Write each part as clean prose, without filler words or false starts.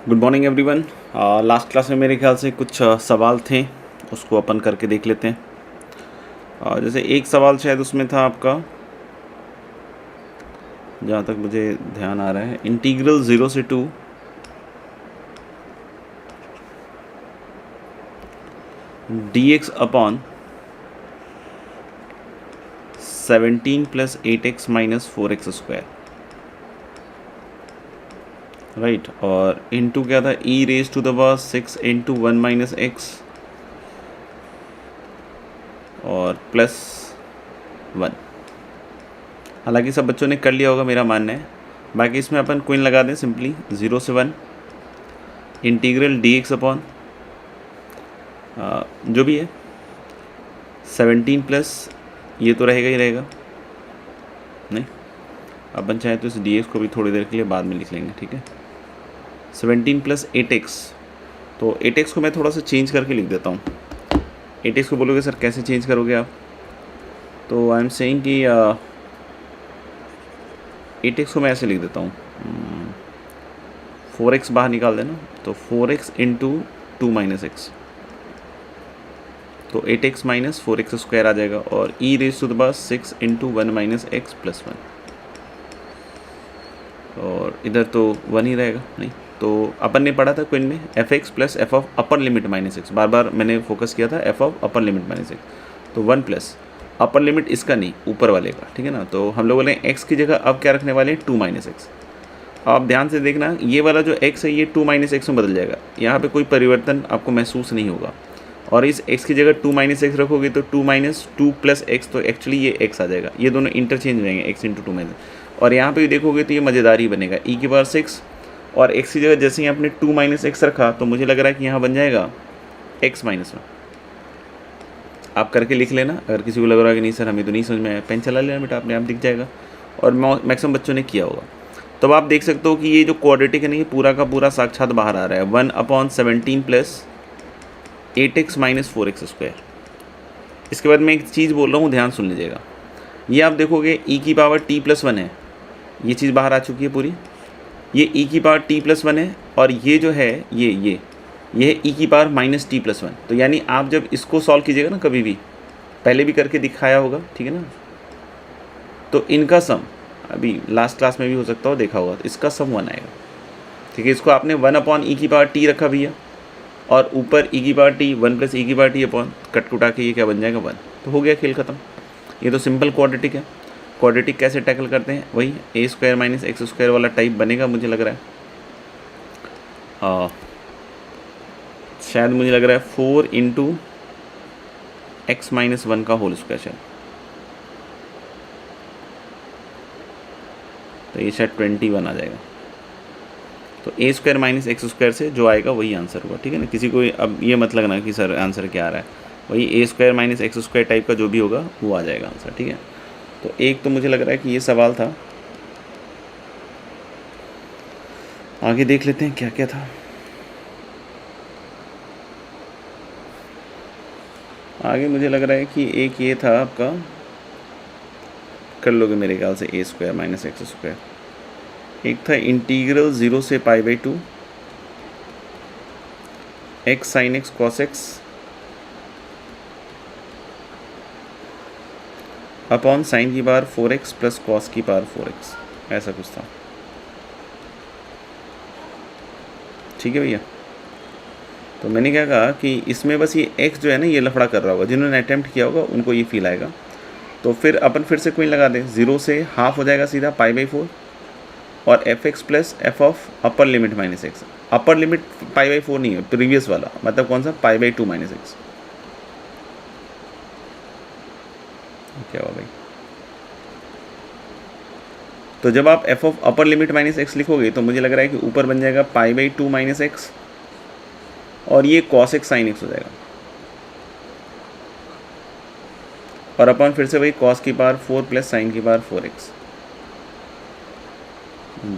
Good morning everyone. Last class में मेरे ख्याल से कुछ सवाल थे, उसको अपन करके देख लेते हैं। जैसे एक सवाल शायद उसमें था आपका, जहाँ तक मुझे ध्यान आ रहा है, इंटीग्रल 0 से 2 dx upon 17 plus 8x minus 4x square, right. और इनटू क्या था, e raise to the power 6 into 1 minus x और प्लस 1। हालांकि सब बच्चों ने कर लिया होगा मेरा मानना है। बाकी इसमें अपन क्वीन लगा दें सिंपली, 0 से 1 इंटीग्रल dx अपॉन जो भी है 17 प्लस, ये तो रहेगा ही रहेगा, नहीं अपन चाहे तो इस dx को भी थोड़ी देर के लिए बाद में लिख लेंगे, ठीक है। 17 प्लस 8x, तो 8x को मैं थोड़ा सा चेंज करके लिख देता हूँ। 8x को बोलोगे सर कैसे चेंज करोगे आप, तो आई एम सेइंग कि 8x को मैं ऐसे लिख देता हूँ, 4x बाहर निकाल देना, तो 4x इंटू 2 माइनस एक्स, तो 8x माइनस 4x स्क्वायर आ जाएगा। और e raise to the power 6 into 1 minus x plus 1, और इधर तो 1 ही रहेगा, नहीं तो अपन ने पढ़ा था क्वेश्चन में f(x) plus F of upper limit minus X, बार बार मैंने फोकस किया था f of upper limit minus X, तो 1 प्लस अपर लिमिट इसका नहीं, ऊपर वाले का, ठीक है ना। तो हम लोग बोले x की जगह अब क्या रखने वाले हैं, 2 माइनस एक्स। आप ध्यान से देखना, ये वाला जो x है ये 2 माइनस एक्स में बदल जाएगा, यहाँ पे कोई परिवर्तन आपको महसूस नहीं होगा। और इस x की जगह 2 माइनस एक्स रखोगे तो 2 माइनस 2 प्लस एक्स, तो एक्चुअली ये x आ जाएगा, ये दोनों इंटरचेंज हो जाएंगे, x इंटू 2 माइनस। और यहाँ पे भी देखोगे तो ये मज़ेदार ही बनेगा, e की पावर 6 और x की जगह जैसे ही आपने 2 माइनस एक्स रखा तो मुझे लग रहा है कि यहाँ बन जाएगा x माइनस 1। आप करके लिख लेना, अगर किसी को लग रहा है कि नहीं सर हमें तो नहीं समझ में आया, पेन चला लेना बेटा, अपने आप दिख जाएगा। और मैक्सिमम बच्चों ने किया होगा। तो अब आप देख सकते हो कि ये जो क्वाड्रेटिक है ना, ये पूरा का पूरा साक्षात बाहर आ रहा है, 1/17 plus 8x minus 4x square. इसके बाद मैं एक चीज़ बोल रहा हूँ, ध्यान सुन लीजिएगा। ये आप देखोगे e की पावर t प्लस 1 है, ये चीज़ बाहर आ चुकी है पूरी, ये e की पावर t प्लस 1 है, और ये जो है ये है e की पावर माइनस t प्लस 1। तो यानी आप जब इसको सॉल्व कीजिएगा ना, कभी भी पहले भी करके दिखाया होगा, ठीक है ना, तो इनका सम अभी लास्ट क्लास में भी हो सकता हो देखा होगा, तो इसका सम 1 आएगा, ठीक है। इसको आपने 1/e की पावर t रखा भैया, और ऊपर e की पावर t 1 प्लस e की पावर t अपॉन कटकुटा के ये क्या बन जाएगा 1, तो हो गया खेल ख़त्म। ये तो सिंपल क्वाड्रेटिक है। क्वाड्रेटिक कैसे टैकल करते हैं, वही A square minus X square वाला टाइप बनेगा, मुझे लग रहा है। शायद मुझे लग रहा है 4 इंटू एक्स माइनस 1 का होल स्क्वायर, शायद तो ये शायद 21 आ जाएगा। तो ए स्क्वायर माइनस एक्स स्क्वायर से जो आएगा वही आंसर होगा, ठीक है ना। किसी को अब ये मत लगना कि सर आंसर क्या आ रहा है, वही A square minus X square type का जो भी होगा वो आ जाएगा आंसर, ठीक है। तो एक तो मुझे लग रहा है कि ये सवाल था, आगे देख लेते हैं क्या क्या था। आगे मुझे लग रहा है कि एक ये था आपका, कर लोगे मेरे ख्याल से, ए स्क्वायर माइनस एक्स स्क्वायर। एक था इंटीग्रल 0 से π/2 x sign X cos X upon sine की पावर 4x प्लस कॉस की पावर 4x, ऐसा कुछ था, ठीक है भैया। तो मैंने क्या कहा कि इसमें बस ये x जो है ना, ये लफड़ा कर रहा होगा, जिन्होंने अटैम्प्ट किया होगा उनको ये फील आएगा। तो फिर अपन फिर से क्वीन लगा दें, 0 से हाफ हो जाएगा सीधा π/4, और f(x) plus F of upper limit minus X. Upper limit π/4 नहीं है, प्रीवियस वाला, मतलब कौन सा, π/2 माइनस एक्स। क्या हुआ भाई, तो जब आप F of upper limit minus x लिखोगे तो मुझे लग रहा है कि ऊपर बन जाएगा π/2 माइनस एक्स, और ये कॉस एक्स साइन एक्स हो जाएगा, और अपन फिर से वही कॉस की पावर 4 प्लस साइन की पावर 4x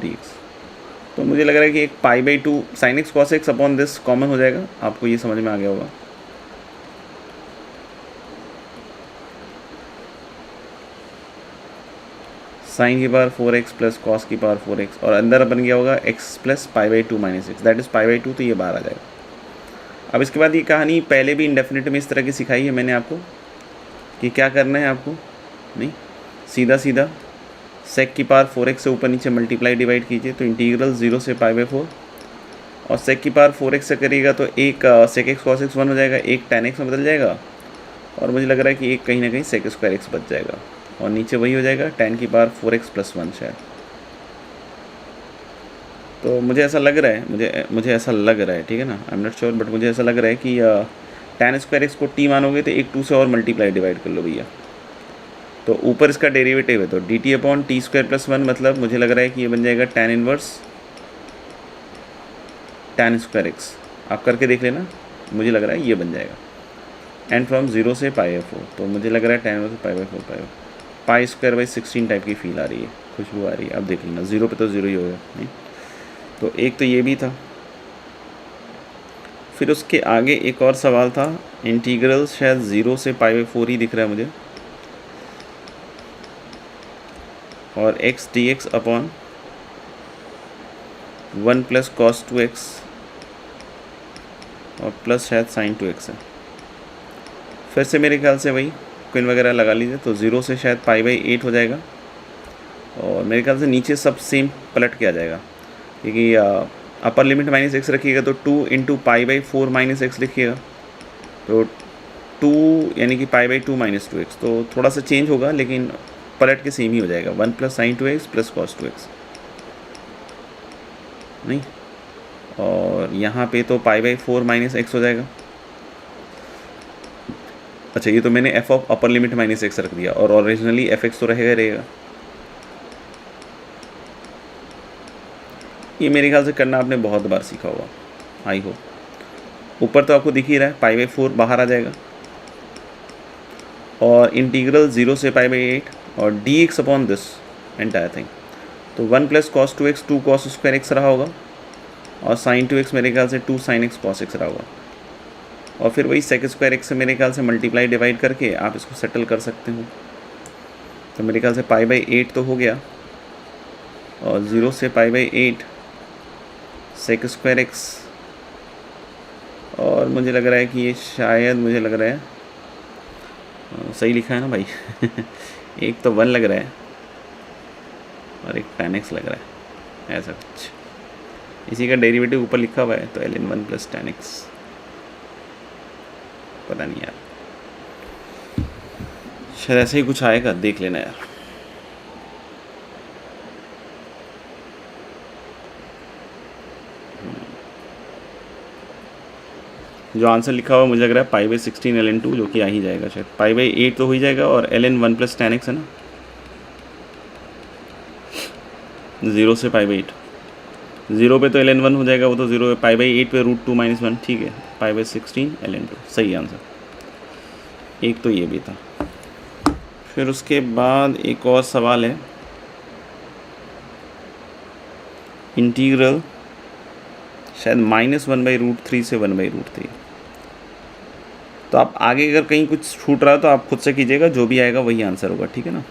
dx। तो मुझे लग रहा है कि एक π/2 sine X cos X upon this common हो जाएगा, आपको ये समझ में आ गया होगा। साइन की पावर 4x प्लस कॉस की पावर 4x, और अंदर बन गया होगा x plus π/2 minus X, that is π/2, तो ये बाहर आ जाएगा। अब इसके बाद ये कहानी पहले भी इंडेफिनिट में इस तरह की सिखाई है मैंने आपको कि क्या करना है आपको, नहीं सीधा सीधा सेक की पावर 4x से ऊपर नीचे मल्टीप्लाई डिवाइड कीजिए, तो इंटीग्रल 0 से π/4, और सेक की पावर 4x से करिएगा तो एक सेक एक्स कॉस एक्स 1 हो जाएगा, एक tan x में बदल जाएगा, और मुझे लग रहा है कि एक कहीं ना कहीं सेक स्क्वायर एक्स बच जाएगा, और नीचे वही हो जाएगा tan की पावर 4x प्लस 1 शायद। तो मुझे ऐसा लग रहा है, मुझे ऐसा लग रहा है, ठीक है ना, I am not sure, but मुझे ऐसा लग रहा है कि tan स्क्वायर एक्स को t मानोगे तो एक 2 से और मल्टीप्लाई डिवाइड कर लो भैया, तो ऊपर इसका डेरिवेटिव है तो dt upon T square plus 1, मतलब मुझे लग रहा है कि ये बन जाएगा tan inverse tan square x. आप करके देख लेना, मुझे लग रहा है ये बन जाएगा, एंड फ्रॉम 0 से π/4, तो मुझे लग रहा है tan inverse π/4 pi square by 16 type की फील आ रही है, खुशबू आ रही है। अब देख लेना 0 पे तो 0 ही होगा, नहीं तो एक तो ये भी था। फिर उसके आगे एक और सवाल था, इंटीग्रल शायद 0 से π/4 ही दिख रहा है मुझे, और x dx upon 1 plus cos 2x और प्लस शायद साइन 2x है। फिर से मेरे ख्याल से वही क्विन वगैरह लगा लीजिए, तो 0 से शायद π/8 हो जाएगा, और मेरे ख्याल से नीचे सब सेम पलट के आ जाएगा, क्योंकि अपर लिमिट माइनस एक्स रखिएगा तो 2 इंटू π/4 माइनस एक्स लिखिएगा, तो 2 यानी कि π/2 माइनस 2x, तो थोड़ा सा चेंज होगा लेकिन पलट के सेम ही हो जाएगा, 1 plus sign 2x plus cos 2x, नहीं, और यहाँ पे तो π/4 माइनस एक्स हो जाएगा। अच्छा, ये तो मैंने F of upper limit minus x रख दिया, और ओरिजिनली एफ एक्स तो रहेगा। ये मेरे ख्याल से करना आपने बहुत बार सीखा होगा, आई होप। ऊपर तो आपको दिख ही रहा है, π/4 बाहर आ जाएगा, और इंटीग्रल 0 से π/8 और dx upon this entire thing, तो 1 plus cos 2x 2 cos square x रहा होगा, और साइन 2x मेरे ख्याल से 2 साइन एक्स कॉस एक्स रहा होगा, और फिर वही सेक स्क्वायर एक्स से मेरे ख्याल से मल्टीप्लाई डिवाइड करके आप इसको सेटल कर सकते हो। तो मेरे ख्याल से π/8 तो हो गया, और 0 से π/8 सेक स्क्वायर एक्स, और मुझे लग रहा है कि ये शायद, मुझे लग रहा है सही लिखा है ना भाई एक तो 1 लग रहा है और एक tan x लग रहा है, ऐसा कुछ, इसी का डेरिवेटिव ऊपर लिखा हुआ है, तो ln 1 प्लस tan x, पता नहीं यार, शायद ऐसे ही कुछ आएगा, देख लेना यार। जो आंसर लिखा हुआ मुझे लग रहा है π/16 ln2, जो कि आ ही जाएगा शायद, π/8 तो हो ही जाएगा, और ln 1 प्लस tan x है ना, 0 से π/8, 0 पे तो ln 1 हो जाएगा, वो तो 0 है, π/8 पे √2 - 1, ठीक है, π/16 ln2 सही आंसर। एक तो ये भी था। फिर उसके बाद एक और सवाल है, इंटीग्रल शायद -1/√3 से 1/√3, तो आप आगे अगर कहीं कुछ छूट रहा है तो आप खुद से कीजिएगा, जो भी आएगा वही आंसर होगा, ठीक है ना।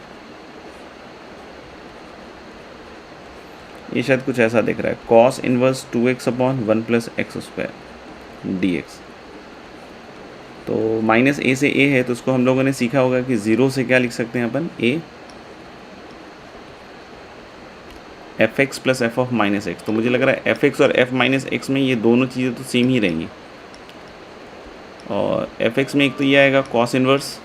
ये शायद कुछ ऐसा दिख रहा है, cos inverse 2x upon 1 plus x square dx, तो -a से a है, तो उसको हम लोगों ने सीखा होगा कि 0 से क्या लिख सकते हैं अपन, a fx plus f of minus X, तो मुझे लग रहा है fx और f माइनस एक्स में ये दोनों चीज़ें तो सेम ही रहेंगी, और fx में एक तो ये आएगा cos inverse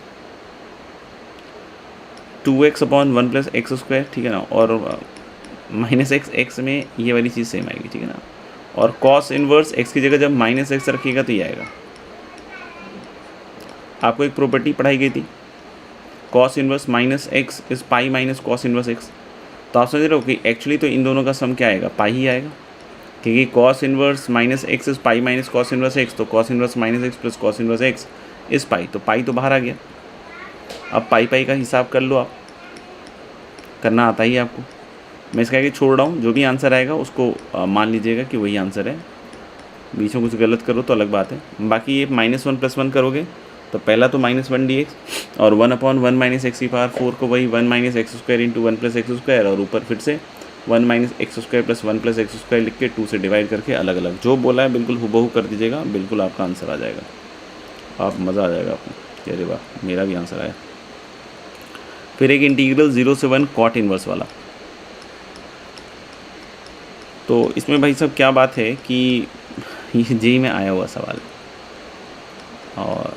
2x upon 1 plus x square, ठीक है ना, और माइनस एक्स में ये वाली चीज़ सेम आएगी, ठीक है ना, और कॉस इनवर्स x की जगह जब माइनस एक्स रखिएगा तो ये आएगा। आपको एक प्रॉपर्टी पढ़ाई गई थी, cos inverse minus X is pi minus cos inverse X, तो आप समझ रहे हो कि एक्चुअली तो इन दोनों का सम क्या आएगा, पाई ही आएगा, क्योंकि cos inverse minus X is pi minus cos inverse X, तो cos inverse minus x plus cos inverse X is pi, तो पाई तो बाहर आ गया। अब पाई का हिसाब कर लो, आप करना आता ही आपको, मैं इसका आगे छोड़ रहा हूँ, जो भी आंसर आएगा उसको मान लीजिएगा कि वही आंसर है, बीच में कुछ गलत करो तो अलग बात है। बाकी ये -1 + 1 करोगे तो तो पहला तो -1 और 1/1 - x⁴ को वही 1 - x² इंटू 1 + x² और ऊपर फिर से 1 - x² + 1 + x² लिख के 2 से डिवाइड करके अलग अलग जो बोला है बिल्कुल हुबहू कर दीजिएगा, बिल्कुल आपका आंसर आ जाएगा। आप मज़ा आ जाएगा आपको, अरे वाह मेरा भी आंसर आया। फिर एक इंटीग्रल 0 से 1 कॉट इन्वर्स वाला। तो इसमें भाई साहब क्या बात है कि ये जेईई में आया हुआ सवाल है और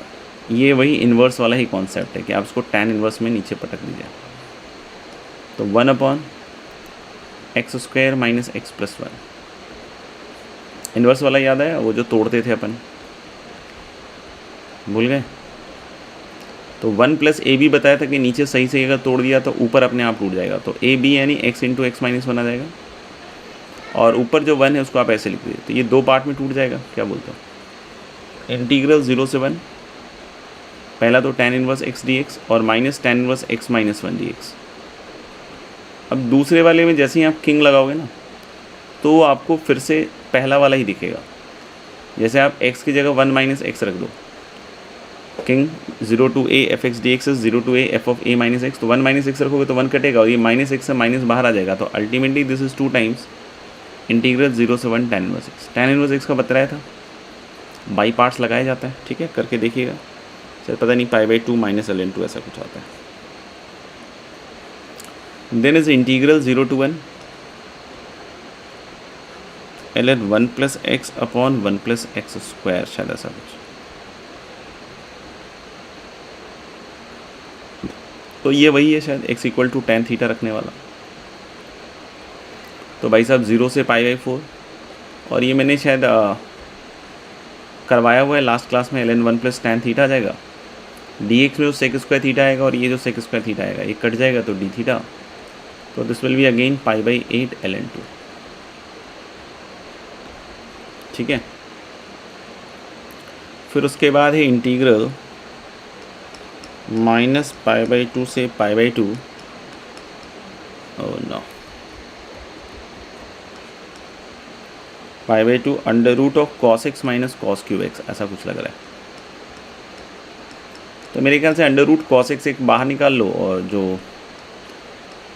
ये वही इन्वर्स वाला ही कॉन्सेप्ट है कि आप उसको tan इन्वर्स में नीचे पटक दीजिए। तो 1/x² - x + 1 इन्वर्स वाला याद है वो जो तोड़ते थे अपन, भूल गए? तो 1 + AB बताया था कि नीचे सही से अगर तोड़ दिया तो ऊपर अपने आप टूट जाएगा। तो AB यानी x × x - 1 आ जाएगा और ऊपर जो 1 है उसको आप ऐसे लिख दीजिए तो ये 2 पार्ट में टूट जाएगा। क्या बोलते हो? इंटीग्रल 0 से 1, पहला तो tan इनवर्स x dx और minus tan inverse x - 1 dx। अब दूसरे वाले में जैसे ही आप किंग लगाओगे ना तो आपको फिर से पहला वाला ही दिखेगा। जैसे आप x की जगह 1 - x रख दो, king 0 to a f(x) dx is 0 to a f of a - x, तो 1 - x रखोगे तो 1 कटेगा और ये -x से माइनस बाहर आ जाएगा। तो ultimately this is 2 times integral 0 से 1 tan inverse x। tan inverse x का बताया था बाई पार्ट्स लगाया जाता है, ठीक है, करके देखिएगा। सर पता नहीं π/2 - ln2 ऐसा कुछ आता है। Then is integral 0 to 1 ln 1 + x upon 1 + x², शायद ऐसा कुछ। तो ये वही है शायद x = tan थीटा रखने वाला। तो भाई साहब 0 से π/4 और ये मैंने शायद करवाया हुआ है लास्ट क्लास में। ln 1 + tan थीटा आ जाएगा, dx में जो sec² थीटा आएगा और ये जो sec² थीटा आएगा ये कट जाएगा तो d थीटा। तो this will be again π/8 ln2, ठीक है। फिर उसके बाद है इंटीग्रल -π/2 से π/2, oh no, π/2 √of cos x - cos cube x, ऐसा कुछ लग रहा है। तो मेरे ख्याल से √cos x एक बाहर निकाल लो और जो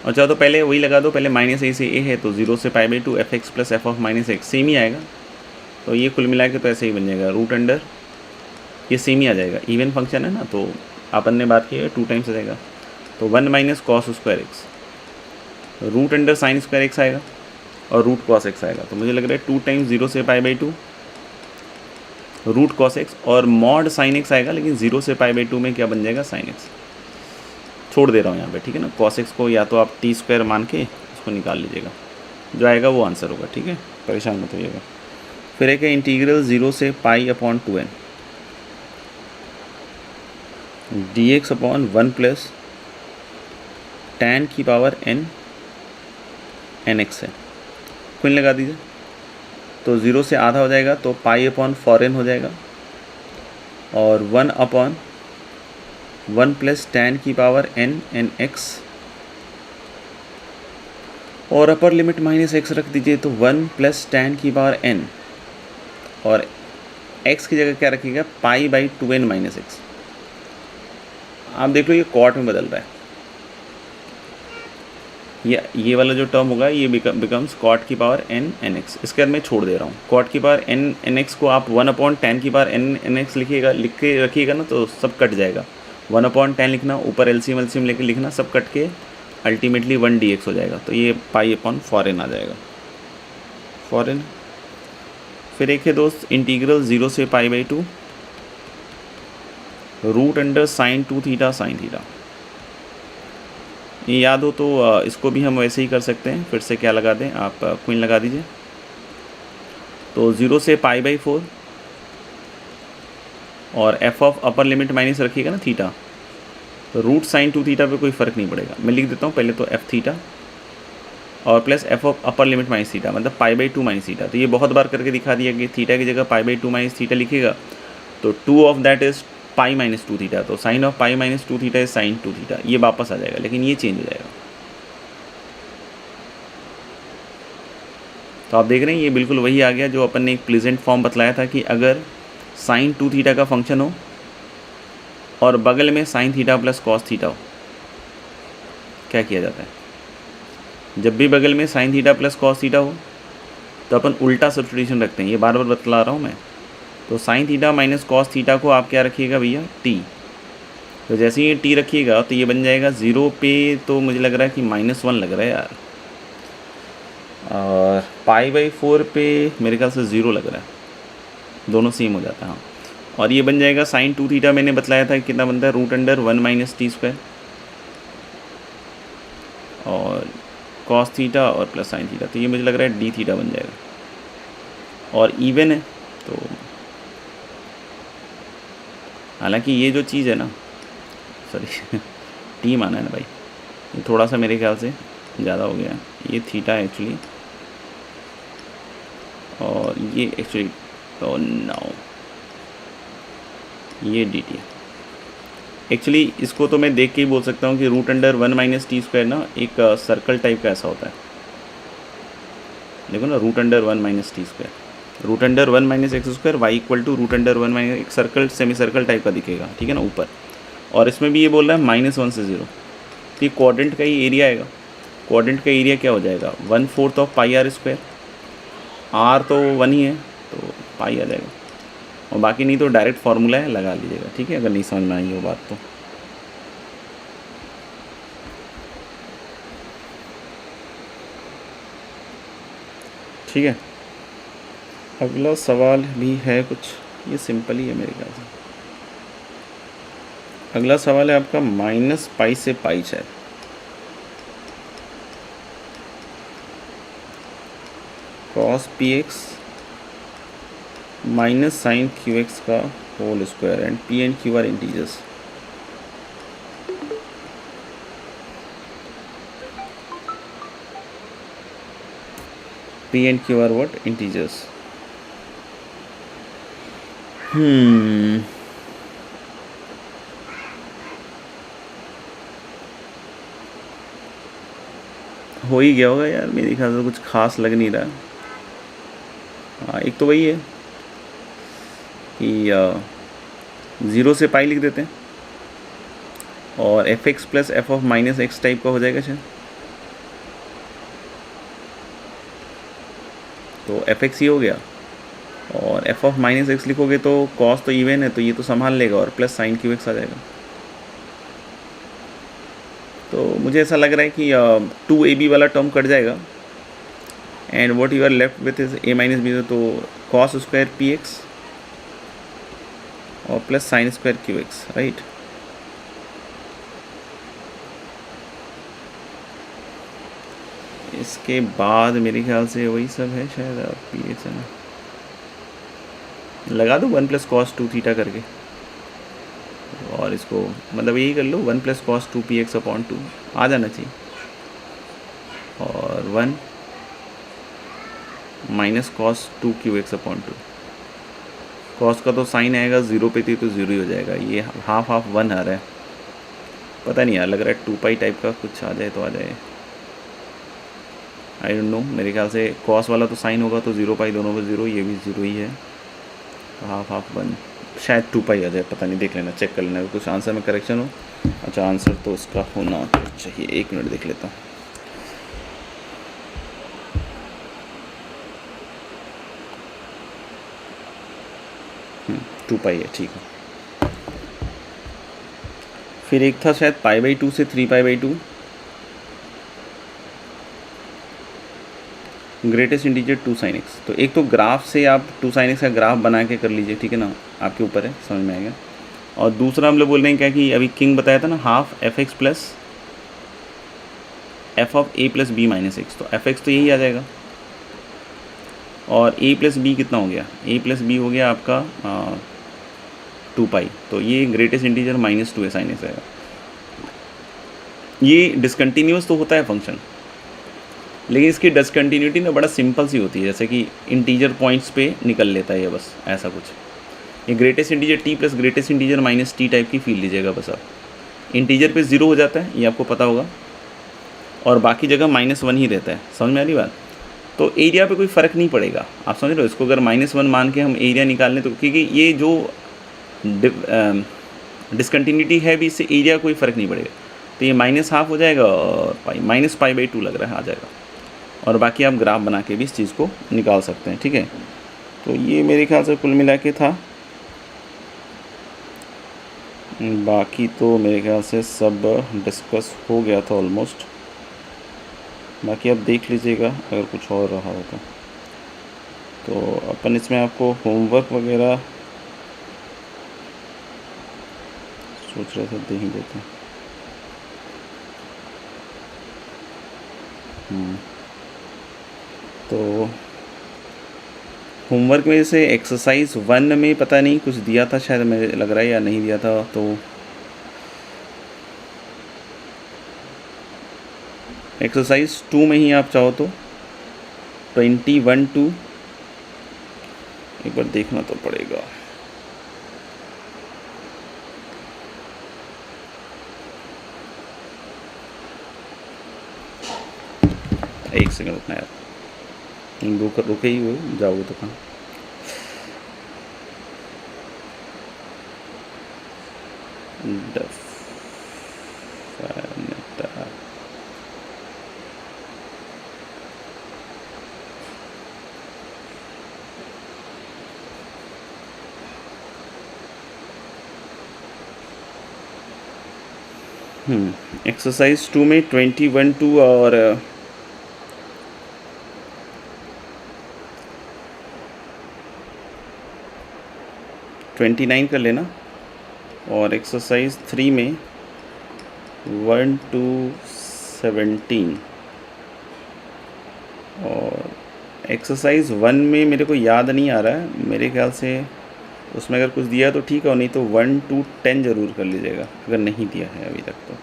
अच्छा तो पहले वही लगा दो, पहले -a से a है तो 0 से π/2 f(x + f of -x) same ही आएगा। तो ये कुल मिला के तो ऐसे ही बन जाएगा √, ये सेम ही आ जाएगा, इवन फंक्शन है ना, तो अपन ने बात की है 2 टाइम्स आ जाएगा। तो 1 - cos² x, √sin² x आएगा और √cos x आएगा। तो मुझे लग रहा है 2 टाइम्स 0 से π/2 √cos x और mod sin x आएगा, लेकिन 0 से π/2 में क्या बन जाएगा sin x। छोड़ दे रहा हूँ यहाँ पे, ठीक है ना। cos x को या तो आप t² मान के उसको निकाल लीजिएगा, जो आएगा वो आंसर होगा, ठीक है, परेशान मत होइएगा। फिर एक है इंटीग्रल 0 से π/2n dx अपॉन 1 + tan की पावर n nx है, क्विन लगा दीजिए। तो 0 से आधा हो जाएगा तो π/4n हो जाएगा और 1/1 + tan की पावर n nx और अपर लिमिट -x रख दीजिए तो 1 + tan की पावर n और x की जगह क्या रखिएगा π/2n - x। आप देख लो ये कॉट में बदल रहा है, ये वाला जो टर्म होगा ये बिकम्स कॉट की पावर n nx। इसके बाद मैं छोड़ दे रहा हूँ। कॉट की पावर n nx को आप 1/tan की पावर n nx लिख के रखिएगा ना तो सब कट जाएगा। 1/tan लिखना, ऊपर LCM लेके लिखना, सब कट के अल्टीमेटली 1 dx हो जाएगा। तो ये π/4n आ जाएगा, 4n। फिर एक है दोस्त इंटीग्रल 0 से π/2 √sin 2 थीटा sin थीटा। ये याद हो तो इसको भी हम वैसे ही कर सकते हैं। फिर से क्या लगा दें, आप क्वीन लगा दीजिए। तो 0 से π/4 और f of upper limit minus रखिएगा ना थीटा, तो √sin 2 थीटा पे कोई फ़र्क नहीं पड़ेगा। मैं लिख देता हूँ पहले तो f थीटा और plus f of upper limit minus theta, मतलब π/2 माइनस थीटा। तो ये बहुत बार करके दिखा दिया कि थीटा की जगह π/2 माइनस थीटा लिखिएगा तो 2 ऑफ दैट इज़ π - 2 थीटा। तो sine of π - 2 theta is sin 2 theta, ये वापस आ जाएगा, लेकिन ये चेंज हो जाएगा। तो आप देख रहे हैं ये बिल्कुल वही आ गया जो अपन ने एक प्लेजेंट फॉर्म बतलाया था कि अगर sin 2 थीटा का फंक्शन हो और बगल में sine theta plus cos theta हो, क्या किया जाता है? जब भी बगल में sine theta plus cos theta हो तो अपन उल्टा सब्स्टिट्यूशन रखते हैं, ये बार बार बतला रहा हूँ मैं। तो sine theta minus cos theta को आप क्या रखिएगा भैया? टी। तो जैसे ही ये टी रखिएगा तो ये बन जाएगा 0 पे, तो मुझे लग रहा है कि -1 लग रहा है यार, और π/4 पे मेरे ख्याल से 0 लग रहा है, दोनों सेम हो जाता है। हाँ, और ये बन जाएगा साइन 2 थीटा, मैंने बतलाया था कितना बनता है, √1 - t², और कॉस थीटा और प्लस साइन थीटा, तो ये मुझे लग रहा है d थीटा बन जाएगा, और इवन है। तो हालांकि ये जो चीज़ है ना, सॉरी टी माना है ना भाई, ये थोड़ा सा मेरे ख्याल से ज़्यादा हो गया, ये थीटा है एक्चुअली, और ये एक्चुअली तो नाउ ये डी टी है। एक्चुअली इसको तो मैं देख के ही बोल सकता हूँ कि √1 - t² ना एक सर्कल टाइप का ऐसा होता है, देखो ना, √1 - t², √1 - x², y = √1 - एक सर्कल, सेमी सर्कल टाइप का दिखेगा, ठीक है ना, ऊपर। और इसमें भी ये बोल रहा है -1 से 0, तो ये क्वाड्रेंट का ही एरिया आएगा। क्वाड्रेंट का एरिया क्या हो जाएगा? 1/4 ऑफ πr², r तो 1 ही है तो पाई आ जाएगा, और बाकी नहीं तो डायरेक्ट फार्मूला है, लगा लीजिएगा, ठीक है, अगर नहीं समझ में आई हो बात तो। ठीक है, अगला सवाल भी है कुछ, ये सिंपल ही है मेरे ख्याल से। अगला सवाल है आपका -π से π शायद। cos px minus sine qx का whole square, and p and q are integers. p and q are what? Integers. हो ही गया होगा यार, मेरे ख्याल से कुछ खास लग नहीं रहा। हाँ, एक तो वही है कि 0 से पाई लिख देते हैं, और fx plus f of -x type का हो जाएगा शायद। तो fx ही हो गया, और f ऑफ -x लिखोगे तो cos तो इवन है तो ये तो संभाल लेगा, और प्लस साइन qx आ जाएगा। तो मुझे ऐसा लग रहा है कि 2ab वाला टर्म कट जाएगा, and what you are left with is a - b, तो cos स्क्वायर px और plus sine square qx, right. इसके बाद मेरे ख्याल से वही सब है शायद, px है ना, लगा दो 1 + cos 2 थीटा करके, और इसको मतलब यही कर लो 1 + cos 2 px/2 आ जाना चाहिए, और 1 - cos 2 qx/2। cos का तो साइन आएगा 0 पे थी तो 0 ही हो जाएगा, ये हाफ 1 आ रहा है, पता नहीं यार, लग रहा है 2π टाइप का कुछ आ जाए तो आ जाए, आई डोंट नो। मेरे ख्याल से cos वाला तो साइन होगा तो 0π, दोनों में 0, ये भी 0 ही है, तो हाफ 1, शायद 2π आ जाए, पता नहीं, देख लेना, चेक कर लेना, कुछ आंसर में करेक्शन हो। अच्छा, आंसर तो उसका होना चाहिए, 1 मिनट देख लेता हूँ। टू पाई है, ठीक है। फिर एक था शायद π/2 से 3π/2, ग्रेटेस्ट इंटीजर 2 sin x। तो एक तो ग्राफ से आप 2 sin x का ग्राफ बना के कर लीजिए, ठीक है ना, आपके ऊपर है, समझ में आएगा। और दूसरा हम लोग बोल रहे हैं क्या कि अभी किंग बताया था ना, half fx plus f of a + b - x, तो fx तो यही आ जाएगा, और a + b कितना हो गया, a + b हो गया आपका 2π, तो ये ग्रेटेस्ट इंटीजर -2 sin x आएगा। ये डिसकंटिन्यूस तो होता है फंक्शन, लेकिन इसकी डिसकंटिन्यूटी ना बड़ा सिंपल सी होती है, जैसे कि इंटीजर पॉइंट्स पे निकल लेता है ये, बस ऐसा कुछ। ये greatest integer t plus greatest integer -t type की फील लीजिएगा बस आप। इंटीजर पे 0 हो जाता है, ये आपको पता होगा, और बाकी जगह -1 ही रहता है, समझ में आ रही बात। तो एरिया पे कोई फ़र्क नहीं पड़ेगा, आप समझ रहे हो। इसको अगर -1 मान के हम एरिया निकाल लें तो, क्योंकि ये जो डिसकंटिन्यूटी है भी, इससे एरिया कोई फ़र्क नहीं पड़ेगा। तो ये -½ हो जाएगा और -π/2 लग रहा है आ जाएगा। और बाकी आप ग्राफ बना के भी इस चीज़ को निकाल सकते हैं, ठीक है। तो ये मेरे ख्याल से कुल मिला के था। बाकी तो मेरे ख्याल से सब डिस्कस हो गया था ऑलमोस्ट। बाकी आप देख लीजिएगा अगर कुछ और रहा होगा तो अपन इसमें आपको होमवर्क वगैरह सोच रहे थे दे ही देते हैं। तो होमवर्क में से एक्सरसाइज 1 में पता नहीं कुछ दिया था शायद, मुझे लग रहा है, या नहीं दिया था। तो एक्सरसाइज 2 में ही आप चाहो तो 21-2 एक बार देखना तो पड़ेगा। एक सेकंड रुकना यार, रुके ही हुए जाओगे तो कहाँ। एक्सरसाइज 2 में 21-2 और 29 कर लेना। और एक्सरसाइज 3 में 1 to 17। और एक्सरसाइज 1 में मेरे को याद नहीं आ रहा है, मेरे ख्याल से उसमें अगर कुछ दिया तो ठीक है, और नहीं तो 1 to 10 ज़रूर कर लीजिएगा अगर नहीं दिया है अभी तक। तो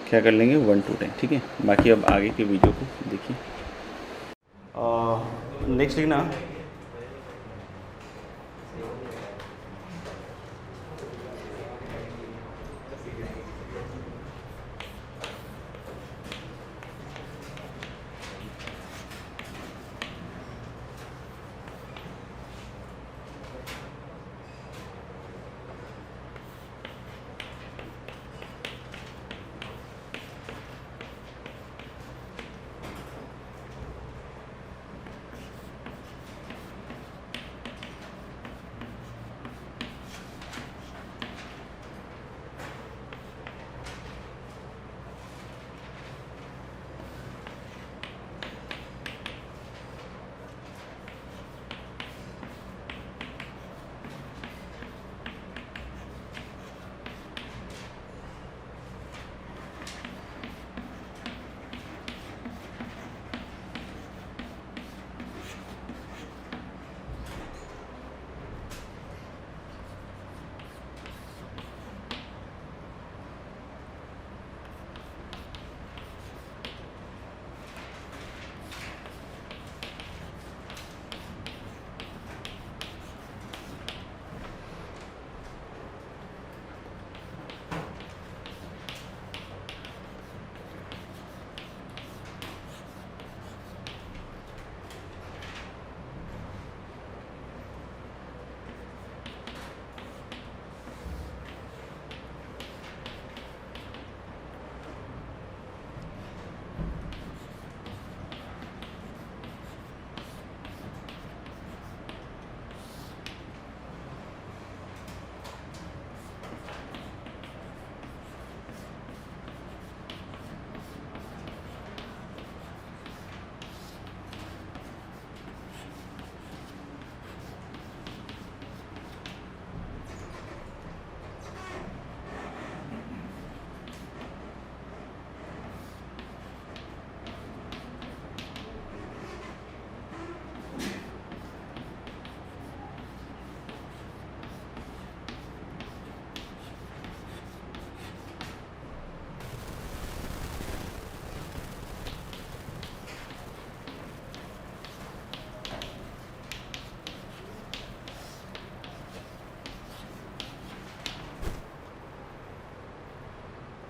क्या कर लेंगे 1 to 10, ठीक है। बाकी अब आगे के वीडियो को देखिए। नेक्स्ट लिखना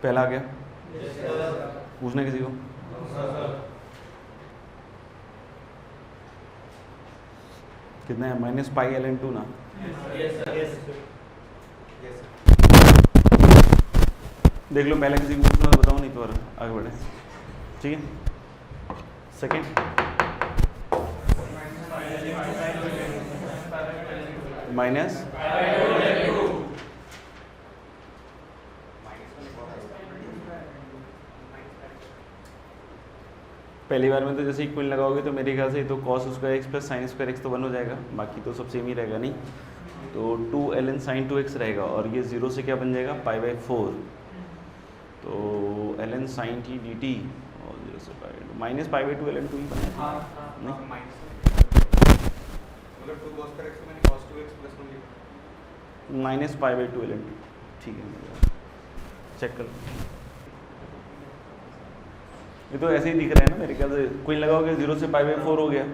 पहला आ गया, पूछना किसी को। कितना है माइनस पाई ln2 ना। देख लो पहले किसी को पूछना तो बताओ, नहीं तो आगे बढ़े। ठीक है, सेकेंड माइनस पहली बार में तो जैसे इक्वल लगाओगे तो मेरे ख्याल से तो cos square X plus sine square x तो 1 हो जाएगा, बाकी तो सब सेम ही रहेगा नहीं। तो 2 ln sin 2x रहेगा और ये 0 से क्या बन जाएगा π/4, तो ln sin t dt और 0 से π/2 माइनस π/2 ln2 ही बनेगा। माइनस π/2 ln2, ठीक है, चेक कर। ये तो ऐसे ही दिख रहा है ना मेरे ख्याल से, कोई लगाओगे 0 से π/4 हो गया,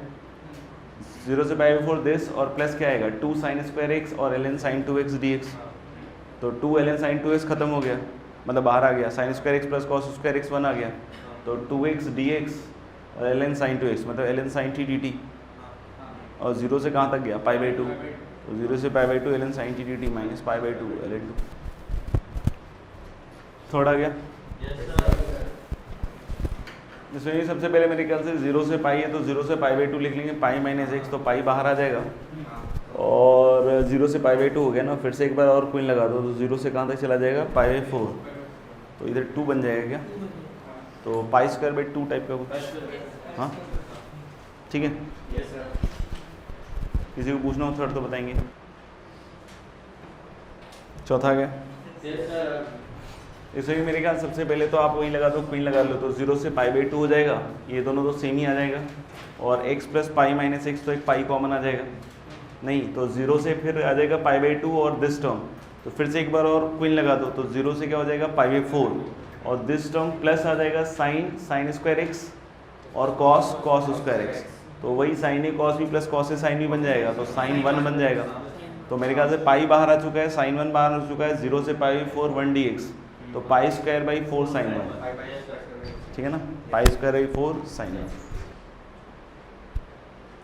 0 से π/4 दिस और प्लस क्या आएगा 2 sin स्क्वायर एक्स और ln sin 2x dx, तो 2 ln sin 2x खत्म हो गया, मतलब बाहर आ गया, sin square X plus cos square x 1 आ गया, तो 2x dx और ln sin 2x मतलब ln sin t dt, और 0 से कहाँ तक गया π/2, तो 0 से π/2 ln sin t dt minus π/2 ln2। थोड़ा गया इसमें सबसे पहले मेरे ख्याल से 0 से पाई है तो 0 से π/2 लिख लेंगे, पाई माइनस एक्स तो पाई बाहर आ जाएगा, और 0 से π/2 हो गया ना, फिर से एक बार और कोइन लगा दो तो 0 से कहाँ तक चला जाएगा π/4, तो इधर 2 बन जाएगा क्या, तो π²/2 टाइप का कुछ। हाँ ठीक है, किसी को पूछना हो थर्ड तो बताएंगे। चौथा क्या, इसमें भी मेरे ख्याल सबसे पहले तो आप वही लगा दो, क्वीन लगा लो, तो 0 से π/2 हो जाएगा, ये दोनों तो सेम ही आ जाएगा, और x plus pi minus X तो एक पाई कॉमन आ जाएगा, नहीं तो 0 से फिर आ जाएगा π/2 और दिस टर्म, तो फिर से एक बार और क्वीन लगा दो, तो 0 से क्या हो जाएगा π/4 और दिस टर्म प्लस आ जाएगा sin स्क्वायर एक्स और cos स्क्वायर एक्स, तो वही sin ए cos भी प्लस cos ए sin भी बन जाएगा, तो sin 1 बन जाएगा। तो मेरे ख्याल से पाई बाहर आ चुका है, sin 1 बाहर आ चुका है, 0 से π/4 1 dx, तो π²/4 sin 1, ठीक है ना, π²/4 sin 1।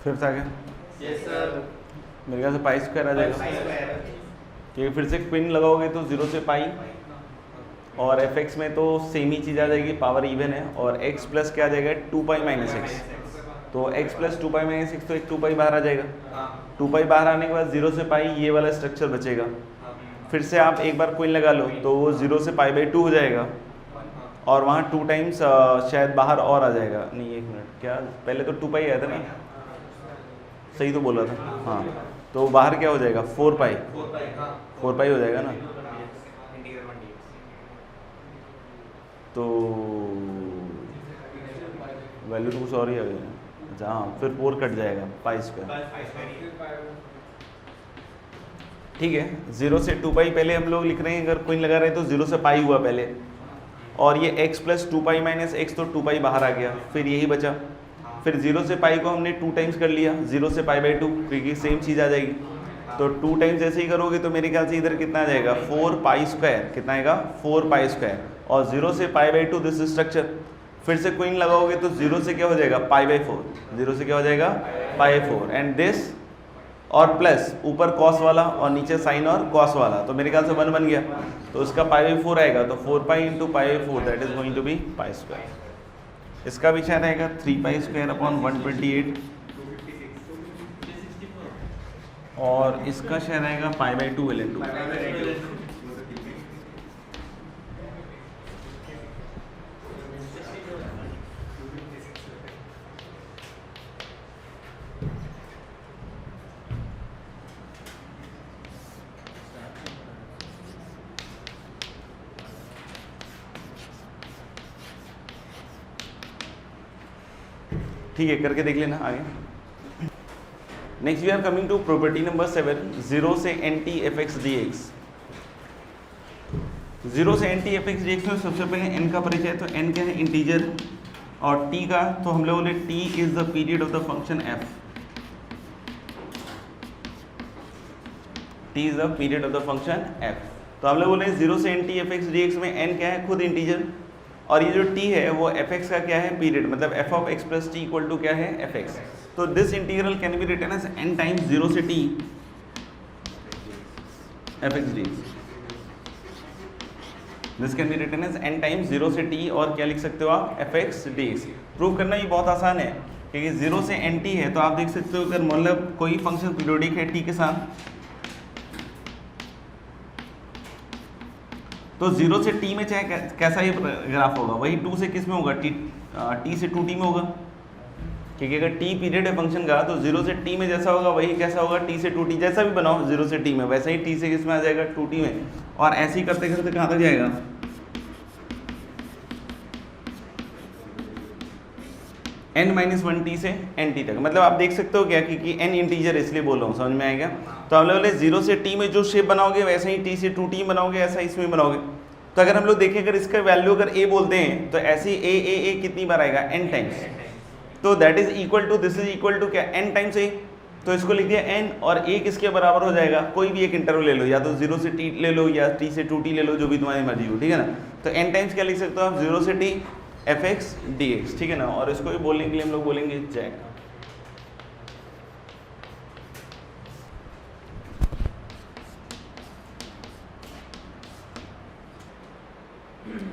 फिर था क्या, मेरे ख्याल से π² आ जाएगा, क्योंकि फिर से क्विन लगाओगे तो 0 से पाई, और fx में तो सेम ही चीज़ आ जाएगी, पावर इवन है, और x प्लस क्या आ जाएगा 2π माइनस एक्स, तो x प्लस 2π माइनस एक्स तो एक 2π बाहर आ जाएगा, 2π बाहर आने के बाद 0 से पाई ये वाला स्ट्रक्चर बचेगा, फिर से आप एक बार कोइन लगा लो तो वो 0 से π/2 हो जाएगा, और वहाँ 2 टाइम्स शायद बाहर और आ जाएगा, नहीं एक मिनट, क्या पहले तो 2π आया था ना, सही तो बोला था, हाँ, तो बाहर क्या हो जाएगा 4π हो जाएगा ना, तो वैल्यू तो कुछ और ही आ गई, अच्छा हाँ, फिर 4 कट जाएगा π², ठीक है। 0 से 2π पहले हम लोग लिख रहे हैं, अगर कोई लगा रहे हैं तो 0 से पाई हुआ पहले, और ये x प्लस 2π माइनस एक्स तो 2π बाहर आ गया, फिर यही बचा, फिर 0 से पाई को हमने 2 टाइम्स कर लिया 0 से π/2, क्योंकि सेम चीज़ आ जाएगी, तो 2 टाइम्स जैसे ही करोगे तो मेरे ख्याल से इधर कितना आ जाएगा 4π², कितना आएगा 4π², और 0 से π/2 दिस स्ट्रक्चर, फिर से क्वीन लगाओगे तो 0 से क्या हो जाएगा π/4, 0 से क्या हो जाएगा π/4 एंड दिस, और प्लस ऊपर कॉस वाला और नीचे साइन और कॉस वाला, तो मेरे ख्याल से 1 बन गया, तो इसका π/4 आएगा, तो 4π × π/4 that is going to be π²। इसका भी शायद आएगा 3π²/128, और इसका शायद आएगा π/2 ln2। ठीक है, करके देख लेना आगे। Next we are coming to property number 7, 0 से nt fx dx। 0 से nt fx dx में सबसे पहले n का परिचय, तो n क्या है इंटीजर, और t का तो हम लोग बोले t is the period of the function f, t is the period of the function f, तो हम लोग बोले 0 से nt fx dx में n क्या है खुद इंटीजर, और ये जो t है वो fx का क्या है पीरियड, मतलब f of x plus T equal to क्या है fx, तो this integral can be written as n times 0 से t fx dx। This can be written as n times 0 से t, और क्या लिख सकते हो आप, fx dx। प्रूव करना ये बहुत आसान है, क्योंकि 0 से nt है, तो आप देख सकते हो अगर मतलब कोई फंक्शन पीरियोडिक है t के साथ, तो 0 से t में चाहे कैसा ही ग्राफ होगा, वही 2 से किस में होगा, t से 2t में होगा, क्योंकि अगर t पीरियड है फंक्शन का, तो 0 से t में जैसा होगा वही कैसा होगा, t से 2t, जैसा भी बनाओ 0 से t में, वैसा ही t से किस में आ जाएगा, 2t में। और ऐसे ही करते करते कहाँ तक जाएगा, n-1t से nt तक। मतलब आप देख सकते हो क्या कि n इंटीजर इसलिए बोल रहा हूँ, समझ में आएगा। तो हम लोग बोले 0 से t में जो शेप बनाओगे वैसे ही t से 2t बनाओगे, ऐसा इसमें बनाओगे। तो अगर हम लोग देखें अगर इसका वैल्यू अगर a बोलते हैं तो ऐसी a कितनी बार आएगा, n टाइम्स। तो that is equal to, this is equal to क्या, n टाइम्स a। तो इसको लिख दिया n, और a किसके बराबर हो जाएगा, कोई भी एक इंटरवल ले लो, या तो 0 से t ले लो या t से 2t ले लो, जो भी तुम्हारी मर्जी हो, ठीक है ना। तो n टाइम्स क्या लिख सकते हो आप, 0 से t fx dx, ठीक है ना। और इसको भी बोलने के लिए हम लोग बोलेंगे जैक।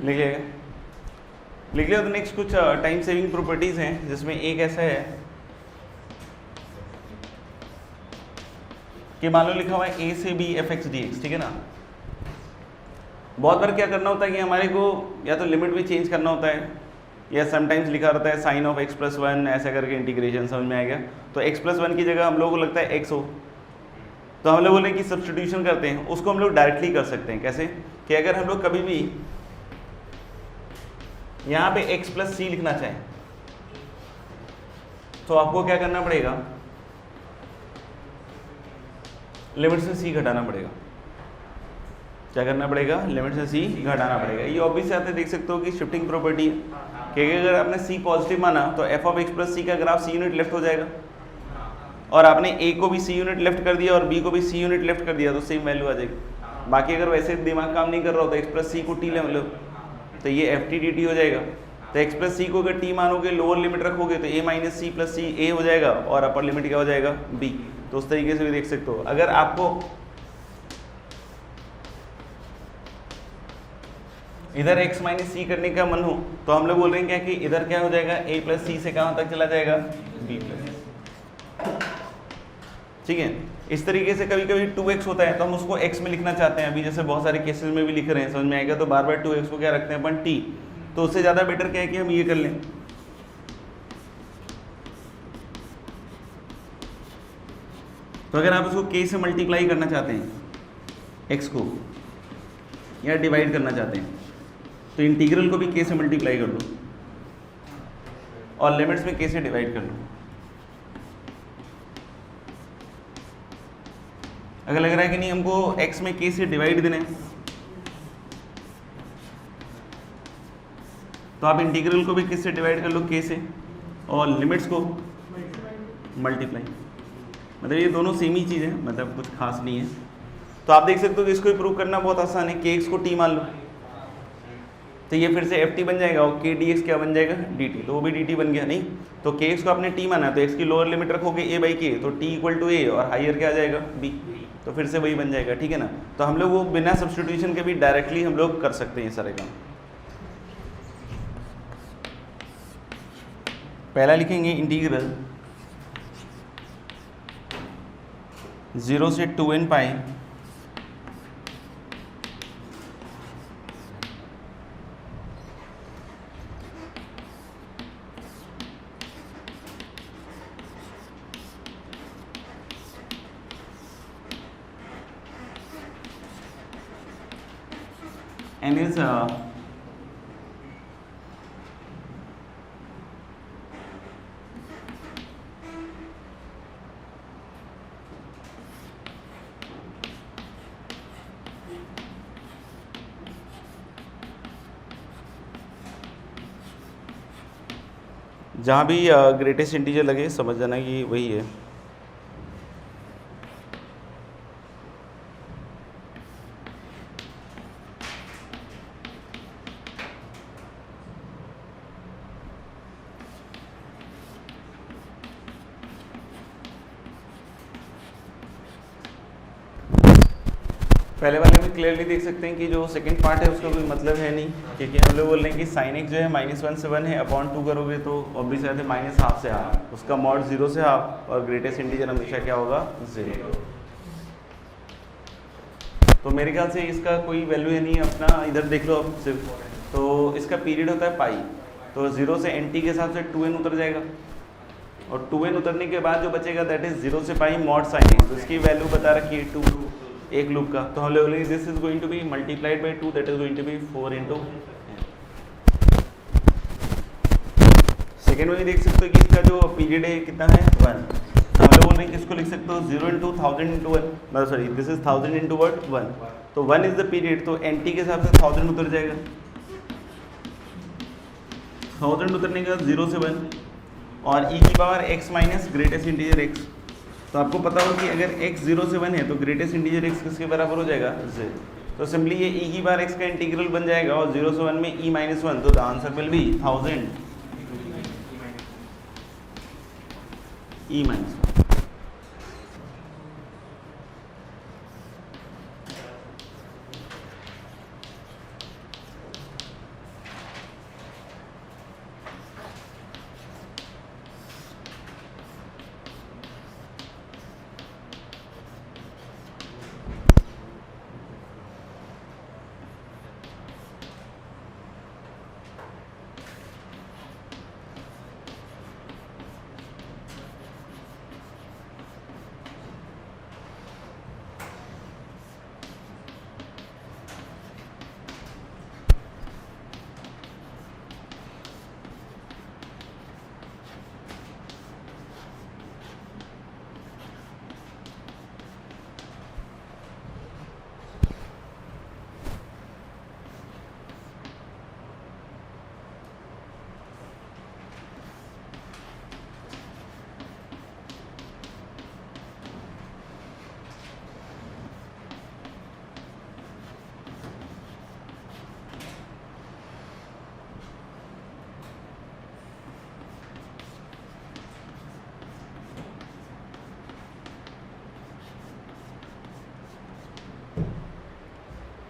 लिख लिया। तो नेक्स्ट कुछ टाइम सेविंग प्रॉपर्टीज हैं, जिसमें एक ऐसा है कि मान लो लिखा हुआ है a से b fx dx, ठीक है ना। बहुत बार क्या करना होता है कि हमारे को या तो लिमिट भी चेंज करना होता है, या समटाइम्स लिखा रहता है साइन ऑफ x प्लस 1, ऐसा करके इंटीग्रेशन, समझ में आएगा। तो x प्लस 1 की जगह हम लोग को लगता है x हो, तो हम लोग बोले कि सब्स्टिट्यूशन करते हैं, उसको हम लोग डायरेक्टली कर सकते हैं। कैसे कि अगर हम लोग कभी भी यहाँ पे x प्लस सी लिखना चाहें, तो आपको क्या करना पड़ेगा, लिमिट से c घटाना पड़ेगा। क्या करना पड़ेगा, लिमिट से c घटाना पड़ेगा। ये ऑब्वियस आते देख सकते हो कि शिफ्टिंग प्रॉपर्टी है, क्योंकि अगर आपने c पॉजिटिव माना तो f ऑफ x प्लस सी का ग्राफ c यूनिट लेफ्ट हो जाएगा, और आपने a को भी c यूनिट लेफ्ट कर दिया और b को भी c यूनिट लेफ्ट कर दिया, तो सेम वैल्यू आ जाएगी। बाकी अगर वैसे दिमाग काम नहीं कर रहा हो तो x प्लस सी को t ले लो, तो ये एफ टी डी टी हो जाएगा। तो x प्लस सी को अगर t मानोगे, लोअर लिमिट रखोगे, तो a minus C plus C a हो जाएगा, और अपर लिमिट क्या हो जाएगा, b। तो उस तरीके से भी देख सकते हो। अगर आपको इधर x माइनस सी करने का मन हो, तो हम लोग बोल रहे हैं क्या कि इधर क्या हो जाएगा, a प्लस सी से कहाँ तक चला जाएगा, b प्लस, ठीक है। इस तरीके से कभी कभी 2x होता है तो हम उसको x में लिखना चाहते हैं, अभी जैसे बहुत सारे केसेस में भी लिख रहे हैं, समझ में आएगा। तो बार बार 2x को क्या रखते हैं अपन, t। तो उससे ज़्यादा बेटर क्या है कि हम ये कर लें, तो अगर आप इसको k से मल्टीप्लाई करना चाहते हैं x को, या डिवाइड करना चाहते हैं, तो इंटीग्रल को भी k से मल्टीप्लाई कर दो और लिमिट्स में k से डिवाइड कर लो। अगर लग रहा है कि नहीं हमको x में k से डिवाइड देना है, तो आप इंटीग्रल को भी किससे डिवाइड कर लो, k से, और लिमिट्स को मल्टीप्लाई। मतलब ये दोनों सेम ही चीज़ है, मतलब कुछ खास नहीं है। तो आप देख सकते हो कि इसको प्रूव करना बहुत आसान है। kx को t मान लो, तो ये फिर से ft बन जाएगा, और k dx क्या बन जाएगा, dt। तो वो भी dt बन गया। नहीं तो kx को आपने t माना, तो x की लोअर लिमिट रखोगे a बाई k, तो t इक्वल टू a, और हाइयर क्या आ जाएगा, b। तो फिर से वही बन जाएगा, ठीक है ना। तो हम लोग वो बिना सब्स्टिट्यूशन के भी डायरेक्टली हम लोग कर सकते हैं सारे काम। पहला लिखेंगे इंटीग्रल 0 से 2n पाई and is जहाँ भी ग्रेटेस्ट इंटीजर लगे समझ जाना कि वही है। पहले वाले में क्लियरली देख सकते हैं कि जो सेकंड पार्ट है उसका कोई मतलब है नहीं, क्योंकि हम लोग बोल रहे हैं कि साइन एक्स जो है -1 से 1 है, अपॉन 2 करोगे तो ऑब्वियस बात है -हाफ से हाफ, उसका मॉड 0 से हाफ, और ग्रेटेस्ट इंटीजर हमेशा क्या होगा 0। तो मेरे ख्याल से इसका कोई वैल्यू है नहीं, अपना इधर देख लो अब सिर्फ। तो इसका पीरियड होता है पाई, तो 0 से nt के हिसाब से 2n उतर जाएगा, और 2n उतरने के बाद जो बचेगा दैट इज 0 से पाई मॉड साइन एक्स, तो इसकी वैल्यू बता रखी है 2 एक लूप का। तो हम लोग this is going to be multiplied by 2, that is going to be 4 into. Second में भी देख सकते हो कि इसका जो पीरियड है कितना है 1, तो हम लोग बोल रहे हैं कि इसको लिख सकते हो 0 इंटू 1000 इंटू 1, मतलब sorry this is 1000 into what 1, तो 1 इज द पीरियड, तो nt के हिसाब से 1000 उतर जाएगा, 1000 उतरने के बाद 0 से 1 और e की power x minus greatest integer x। तो आपको पता हो कि अगर x 0 से 1 है तो ग्रेटेस्ट इंटीजर x किसके बराबर हो जाएगा 0, तो सिंपली ये e की बार x का इंटीग्रल बन जाएगा, और 0 से 1 में e माइनस 1, तो the answer will be 1000 e minus 1।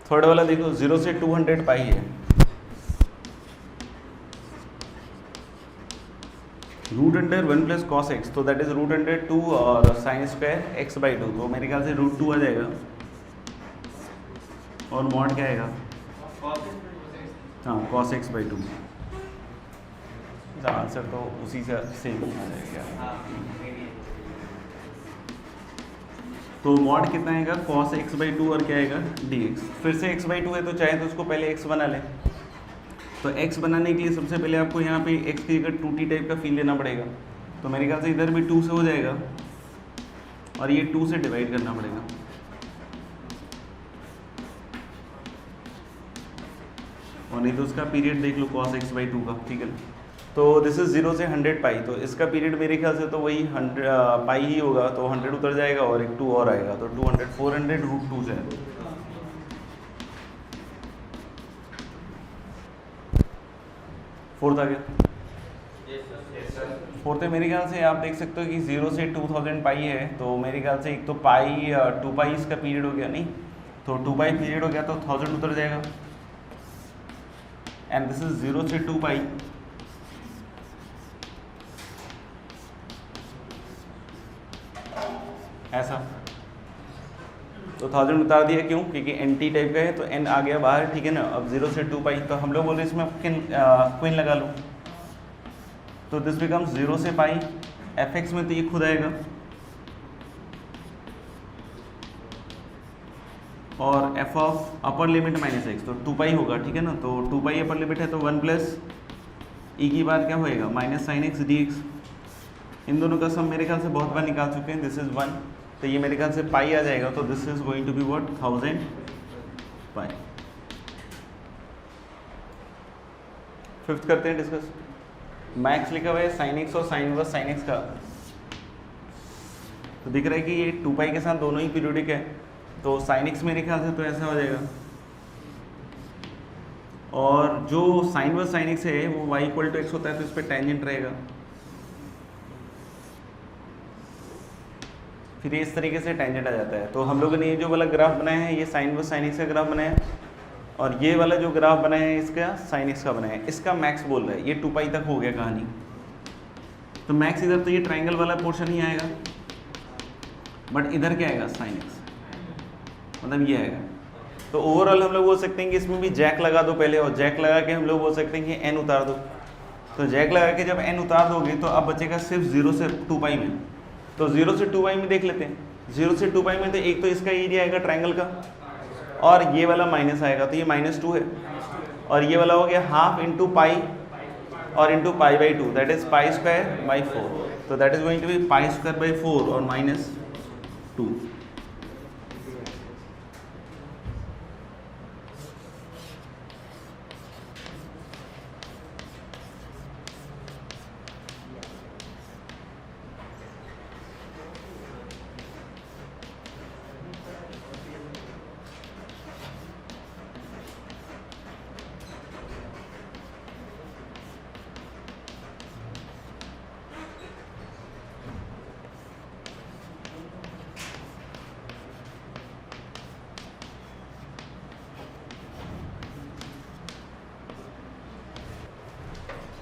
Third वाला देखो 0 से 200 पाई है, root under 1 plus cos x, तो दैट इज रूट अंडर 2 और साइन स्क्वायर एक्स बाई 2, तो मेरे ख्याल से रूट 2 आ जाएगा, और मॉड क्या आएगा, हाँ कॉस एक्स बाई 2, आंसर तो उसी से सेम आ जाएगा। तो मॉड कितना आएगा cos x बाई 2 और क्या आएगा dx, फिर से x बाई 2 है तो चाहे तो उसको पहले x बना लें, तो x बनाने के लिए सबसे पहले आपको यहाँ पे x की जगह 2t टाइप का फील लेना पड़ेगा, तो मेरे ख्याल से इधर भी 2 से हो जाएगा और ये 2 से डिवाइड करना पड़ेगा, और नहीं तो उसका पीरियड देख लो cos x बाई 2 का, ठीक है। तो दिस इज 0 से 100 पाई, तो इसका पीरियड मेरे ख्याल से तो वही 100 पाई ही होगा, तो 100 उतर जाएगा और एक 2 और आएगा, तो 200 400 रूट 2 से। फोर्थ आ गया, फोर्थ है मेरे ख्याल से आप देख सकते हो कि 0 से 2000 पाई है, तो मेरे ख्याल से एक तो पाई 2 पाई इसका पीरियड हो गया, नहीं तो 2 पाई पीरियड हो गया तो 1000 उतर जाएगा, एंड दिस इज 0 से 2 पाई, ऐसा, तो 1000 उतार दिया, क्यों, क्योंकि एंटी टाइप का है तो n आ गया बाहर, ठीक है ना। अब 0 से 2 पाई, तो हम लोग बोल रहे इसमें क्वीन लगा लो, तो दिस बिकम्स 0 से पाई, fx में तो ये खुद आएगा, और f of upper limit minus X, तो 2 पाई होगा, ठीक है ना। तो 2 पाई अपर लिमिट है तो 1 प्लस ई की बार क्या होएगा minus sine X D X, इन दोनों का सम मेरे ख्याल से बहुत बार निकाल चुके हैं, दिस इज 1, तो ये मेरे ख्याल से पाई आ जाएगा, तो this is going to be what 1000 pi. Fifth करते हैं डिस्कस, मैक्स लिखा हुआ है साइन एक्स और साइन इनवर्स साइन एक्स का, तो दिख रहा है कि ये 2 पाई के साथ दोनों ही पीरियोडिक है, तो साइन एक्स मेरे ख्याल से तो ऐसा हो जाएगा, और जो साइन इनवर्स साइन एक्स है वो y इक्वल टू एक्स होता है, तो इस पर टेंजेंट रहेगा, फिर ये इस तरीके से टेंजेंट आ जाता है। तो हम लोगों ने ये जो वाला ग्राफ बनाया है ये साइन वर्स साइन एक्स का ग्राफ बनाया है, और ये वाला जो ग्राफ बनाया है इसका साइन एक्स का बनाया है। इसका मैक्स बोल रहा है, ये 2 पाई तक हो गया कहानी। तो मैक्स इधर तो ये ट्राइंगल वाला पोर्शन ही आएगा, बट इधर क्या आएगा साइन एक्स, मतलब ये आएगा। तो ओवरऑल हम लोग बोल सकते हैं कि इसमें भी जैक लगा दो पहले, और जैक लगा के हम लोग बोल सकते हैं कि एन उतार दो। तो जैक लगा के जब एन उतार दोगे तो अब बचेगा सिर्फ 0 से 2 पाई में। तो 0 से 2 पाई में देख लेते हैं। 0 से 2 पाई में तो एक तो इसका एरिया आएगा ट्राइंगल का, और ये वाला माइनस आएगा, तो ये -2 है, और ये वाला हो गया हाफ इंटू पाई और into pi by 2, that is pi square by 4। तो that is going to be pi square by 4 और -2।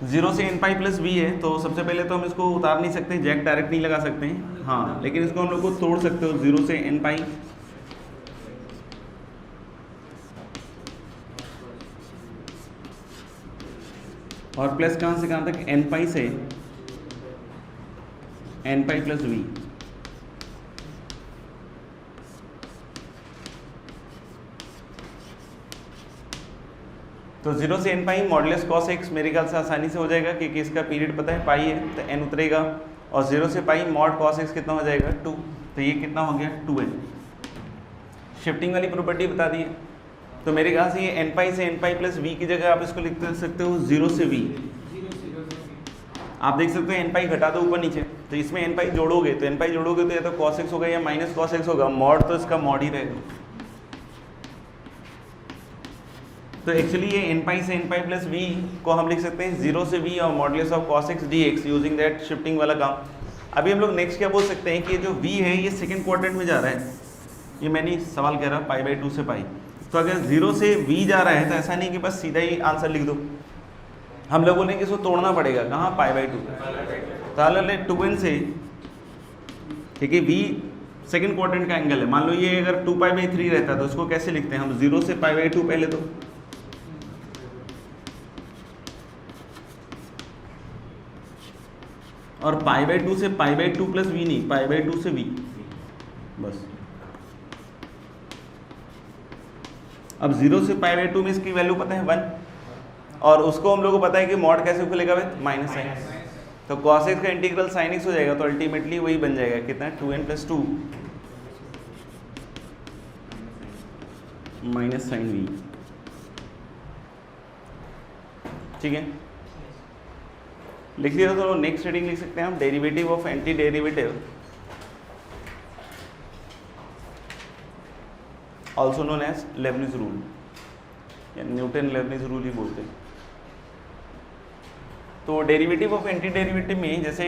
जीरो से एन पाई प्लस बी है, तो सबसे पहले तो हम इसको उतार नहीं सकते, जैक डायरेक्ट नहीं लगा सकते हैं, हाँ, लेकिन इसको हम लोग को तोड़ सकते हो। 0 से एन पाई और प्लस कहाँ से कहाँ तक, एन पाई से एन पाई प्लस वी। तो 0 से एन पाई मॉडुलस कॉस एक्स मेरे ख्याल से आसानी से हो जाएगा, क्योंकि इसका पीरियड पता है पाई है, तो एन उतरेगा, और 0 से पाई मॉड कॉस एक्स कितना हो जाएगा 2, तो ये कितना हो गया 2n। शिफ्टिंग वाली प्रॉपर्टी बता दी है। तो मेरे ख्याल से ये एन पाई से एन पाई प्लस वी की जगह आप इसको लिख सकते हो 0 से v। आप देख सकते हो एन पाई घटा दो ऊपर नीचे, तो इसमें एन पाई जोड़ोगे तो एन पाई जोड़ोगे तो या तो कॉस एक्स होगा या माइनस कॉस एक्स होगा, मॉड तो इसका मॉड ही रहेगा। तो एक्चुअली ये एन पाई से एन पाई प्लस वी को हम लिख सकते हैं 0 से v और modulus of cos x D x using that shifting वाला काम। अभी हम लोग नेक्स्ट क्या बोल सकते हैं कि जो v है ये सेकंड क्वाड्रेंट में जा रहा है, ये मैंने सवाल कह रहा पाई बाई 2 से पाई। तो अगर 0 से v जा रहा है तो ऐसा नहीं कि बस सीधा ही आंसर लिख दो, हम लोग बोलेंगे इसको तोड़ना पड़ेगा, कहाँ पाई बाई 2, तो 2n से, ठीक है, v सेकंड क्वाड्रेंट का एंगल है। मान लो ये अगर 2 पाई बाई 3 रहता तो इसको कैसे लिखते हैं हम, 0 से पाई बाई 2 पहले तो, और पाई बाई 2 से पाई बाई 2 प्लस वी नहीं, पाई बाई 2 से v बस। अब 0 से पाई बाई 2 में इसकी वैल्यू पता है 1, और उसको हम लोग को पता है कि मॉड कैसे खुलेगा विद माइनस साइन, तो कॉस एक्स का इंटीग्रल साइन एक्स हो जाएगा, तो अल्टीमेटली वही बन जाएगा कितना 2n plus 2 minus sign we. ठीक है, लिख दिया। तो नेक्स्ट रीडिंग लिख सकते हैं हम, derivative of anti derivative also known as Leibniz rule, या न्यूटन लेबनिज रूल ही बोलते हैं। तो डेरिवेटिव ऑफ एंटी डेरिवेटिव में जैसे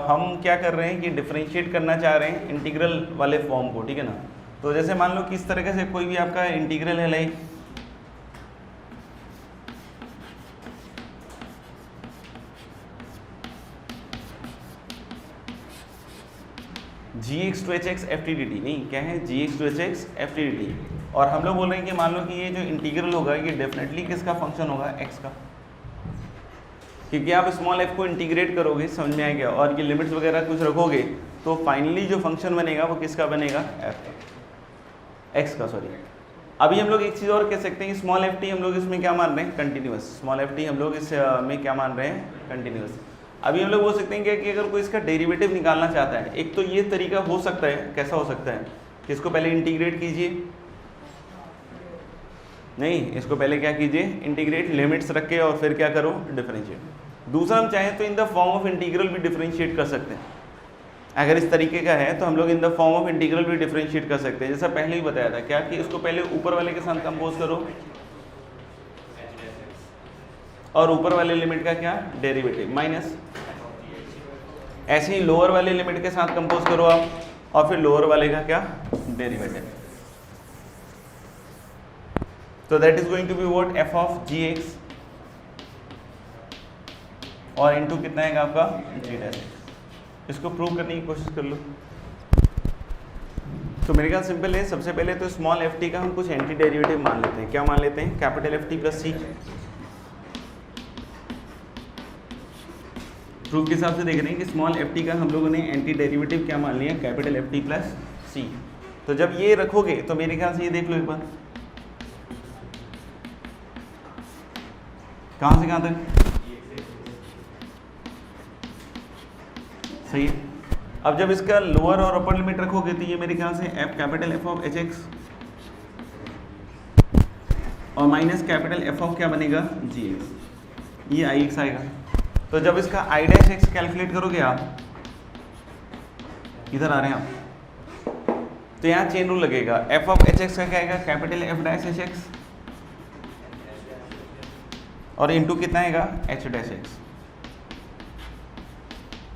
हम क्या कर रहे हैं कि डिफरेंशिएट करना चाह रहे हैं इंटीग्रल वाले फॉर्म को, ठीक है ना। तो जैसे मान लो किस तरीके से कोई भी आपका इंटीग्रल है, like gx to hx ftdt, नहीं क्या है gx to hx ftdt, और हम लोग बोल रहे हैं कि मान लो कि ये जो इंटीग्रल होगा ये डेफिनेटली किसका फंक्शन होगा, x का, क्योंकि आप स्मॉल f को इंटीग्रेट करोगे, समझ में आएगा, और ये लिमिट्स वगैरह कुछ रखोगे तो फाइनली जो फंक्शन बनेगा वो किसका बनेगा, f का, x का, सॉरी। अभी हम लोग एक चीज़ और कह सकते हैं कि स्मॉल एफ टी हम लोग इसमें क्या मान रहे हैं, कंटिन्यूअस, स्मॉल एफ टी हम लोग इस में क्या मान रहे हैं, कंटिन्यूअस। अभी हम लोग बोल सकते हैं कि अगर कोई इसका डेरिवेटिव निकालना चाहता है, एक तो ये तरीका हो सकता है, कैसा हो सकता है कि इसको पहले इंटीग्रेट कीजिए, नहीं इसको पहले क्या कीजिए, इंटीग्रेट, लिमिट्स रख के और फिर क्या करो, डिफरेंशिएट। दूसरा हम चाहें तो in the form of integral भी डिफरेंशिएट कर सकते हैं, अगर इस तरीके का है तो हम लोग in the form of integral भी डिफरेंशिएट कर सकते हैं। जैसा पहले ही बताया था क्या, कि इसको पहले ऊपर वाले के साथ कंपोज करो और ऊपर वाले लिमिट का क्या, डेरिवेटिव माइनस, ऐसे ही लोअर वाले लिमिट के साथ कंपोज करो आप और फिर लोअर वाले का क्या डेरिवेटिव। तो that is going to be what F of G x और इनटू कितना है आपका जी डैश एक्स। इसको प्रूव करने की कोशिश कर लो। तो मेरे ख्याल सिंपल है। सबसे पहले तो स्मॉल एफ टी का हम कुछ एंटी डेरिवेटिव मान लेते हैं। क्या मान लेते हैं? कैपिटल एफ टी प्लस सी। प्रूफ के हिसाब से देख रहे हैं कि स्मॉल एफ टी का हम लोगों ने एंटी डेरिवेटिव क्या मान लिया? कैपिटल एफ टी प्लस सी। तो जब ये रखोगे तो मेरे ख्याल से ये देख लो एक बार, कहां से कहां तक सही है। अब जब इसका लोअर और अपर लिमिट रखोगे तो ये मेरे ख्याल से F capital F of H x और माइनस कैपिटल एफ ऑफ क्या बनेगा? जी एक्स। ये आई एक्स आएगा। तो जब इसका आई डैश एक्स कैलकुलेट करोगे आप, इधर आ रहे हैं आप, तो यहाँ चेन रूल लगेगा। एफ ऑफ एच एक्स का क्या आएगा? Capital F dash H x और इनटू कितना आएगा? एच डैश एक्स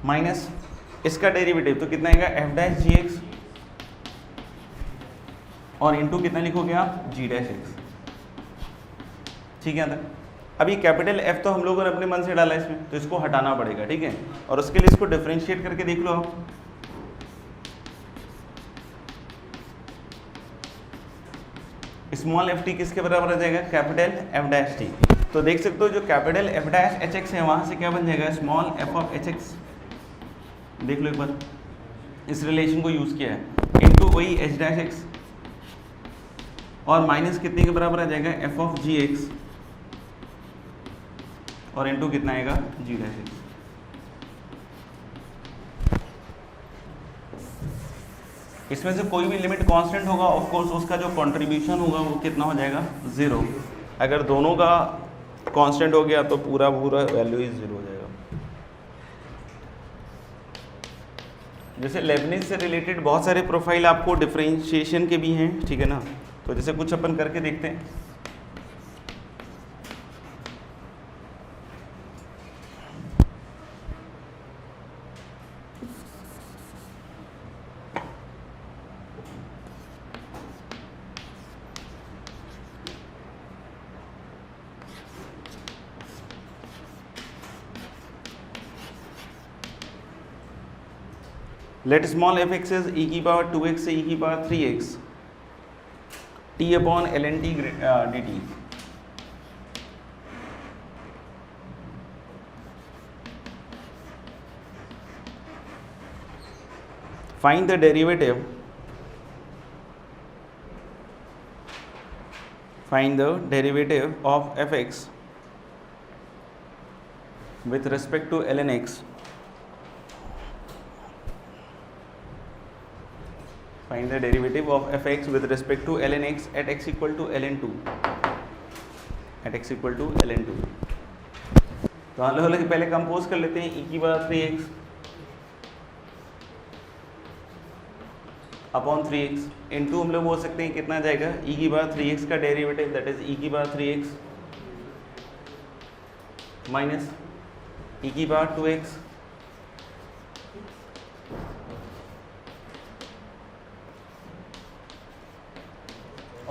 माइनस इसका डेरिवेटिव तो कितना आएगा? एफ डैश जी एक्स और इनटू कितना लिखोगे आप? जी डैश एक्स। ठीक है ना? अभी कैपिटल एफ तो हम लोगों ने अपने मन से डाला इसमें, तो इसको हटाना पड़ेगा। ठीक है, और उसके लिए इसको डिफरेंशिएट करके देख लो आप। स्मॉल एफ टी किसके बराबर आ जाएगा? Capital F dash T. तो देख सकते हो जो capital F dash H x है वहां से क्या बन जाएगा? Small F of H x. देख लो एक बार, इस रिलेशन को यूज किया है, इनटू वही एच डैश एक्स और माइनस कितने के बराबर आ जाएगा? एफ ऑफ जी एक्स और इनटू कितना आएगा? जी डैश एक्स। इसमें से कोई भी लिमिट कांस्टेंट होगा, ऑफ कोर्स उसका जो कंट्रीब्यूशन होगा वो कितना हो जाएगा? 0। अगर दोनों का कांस्टेंट हो गया तो पूरा वैल्यू ही 0 हो जाएगा। जैसे लेबनिज से रिलेटेड बहुत सारे प्रोफाइल आपको डिफरेंशिएशन के भी हैं, ठीक है ना? तो जैसे कुछ अपन करके देखते हैं। Let small f(x) is e की पावर 2x से e की power 3x t upon ln t dt। Find the derivative of f(x) with respect to ln x Find the derivative of f(x) with respect to ln x at x equal to ln 2 at x equal to ln 2। तो हम लोग पहले compose कर लेते हैं e की power 3x upon 3x into हम लोग बोल सकते हैं कितना जाएगा? e की पावर 3x का डेरिवेटिव दैट इज e की पावर 3x माइनस e की पावर 2x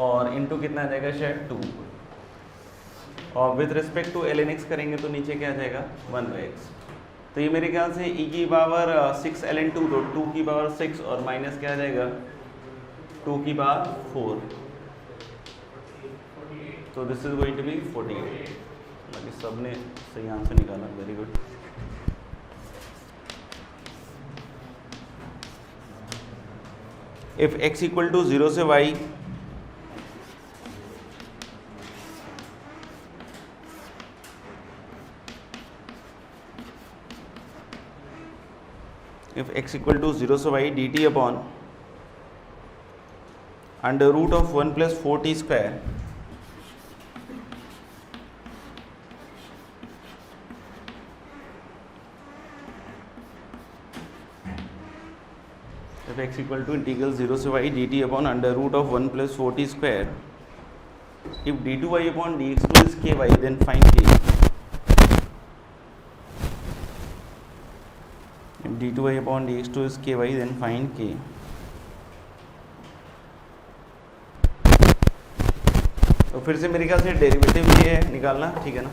और इनटू कितना आ जाएगा? शायद 2 और with respect to ln x करेंगे तो नीचे क्या आ जाएगा? 1/x। तो ये मेरे ख्याल से e की पावर 6 ln 2 तो 2 की पावर 6 और माइनस क्या आ जाएगा? 2 की पावर 4। तो this is going to be 48। बाकी सब ने सही आंसर निकाला, very good. If x equal to 0 से y if x equal to 0 से y dt upon under root of 1 plus 4t square if x equal to integral 0 से y dt upon under root of 1 plus 4t square if d2y upon dx2 is ky then find k if d2y upon dx2 is ky then find k। तो फिर से मेरे ख्याल से derivative भी है निकालना, ठीक है ना।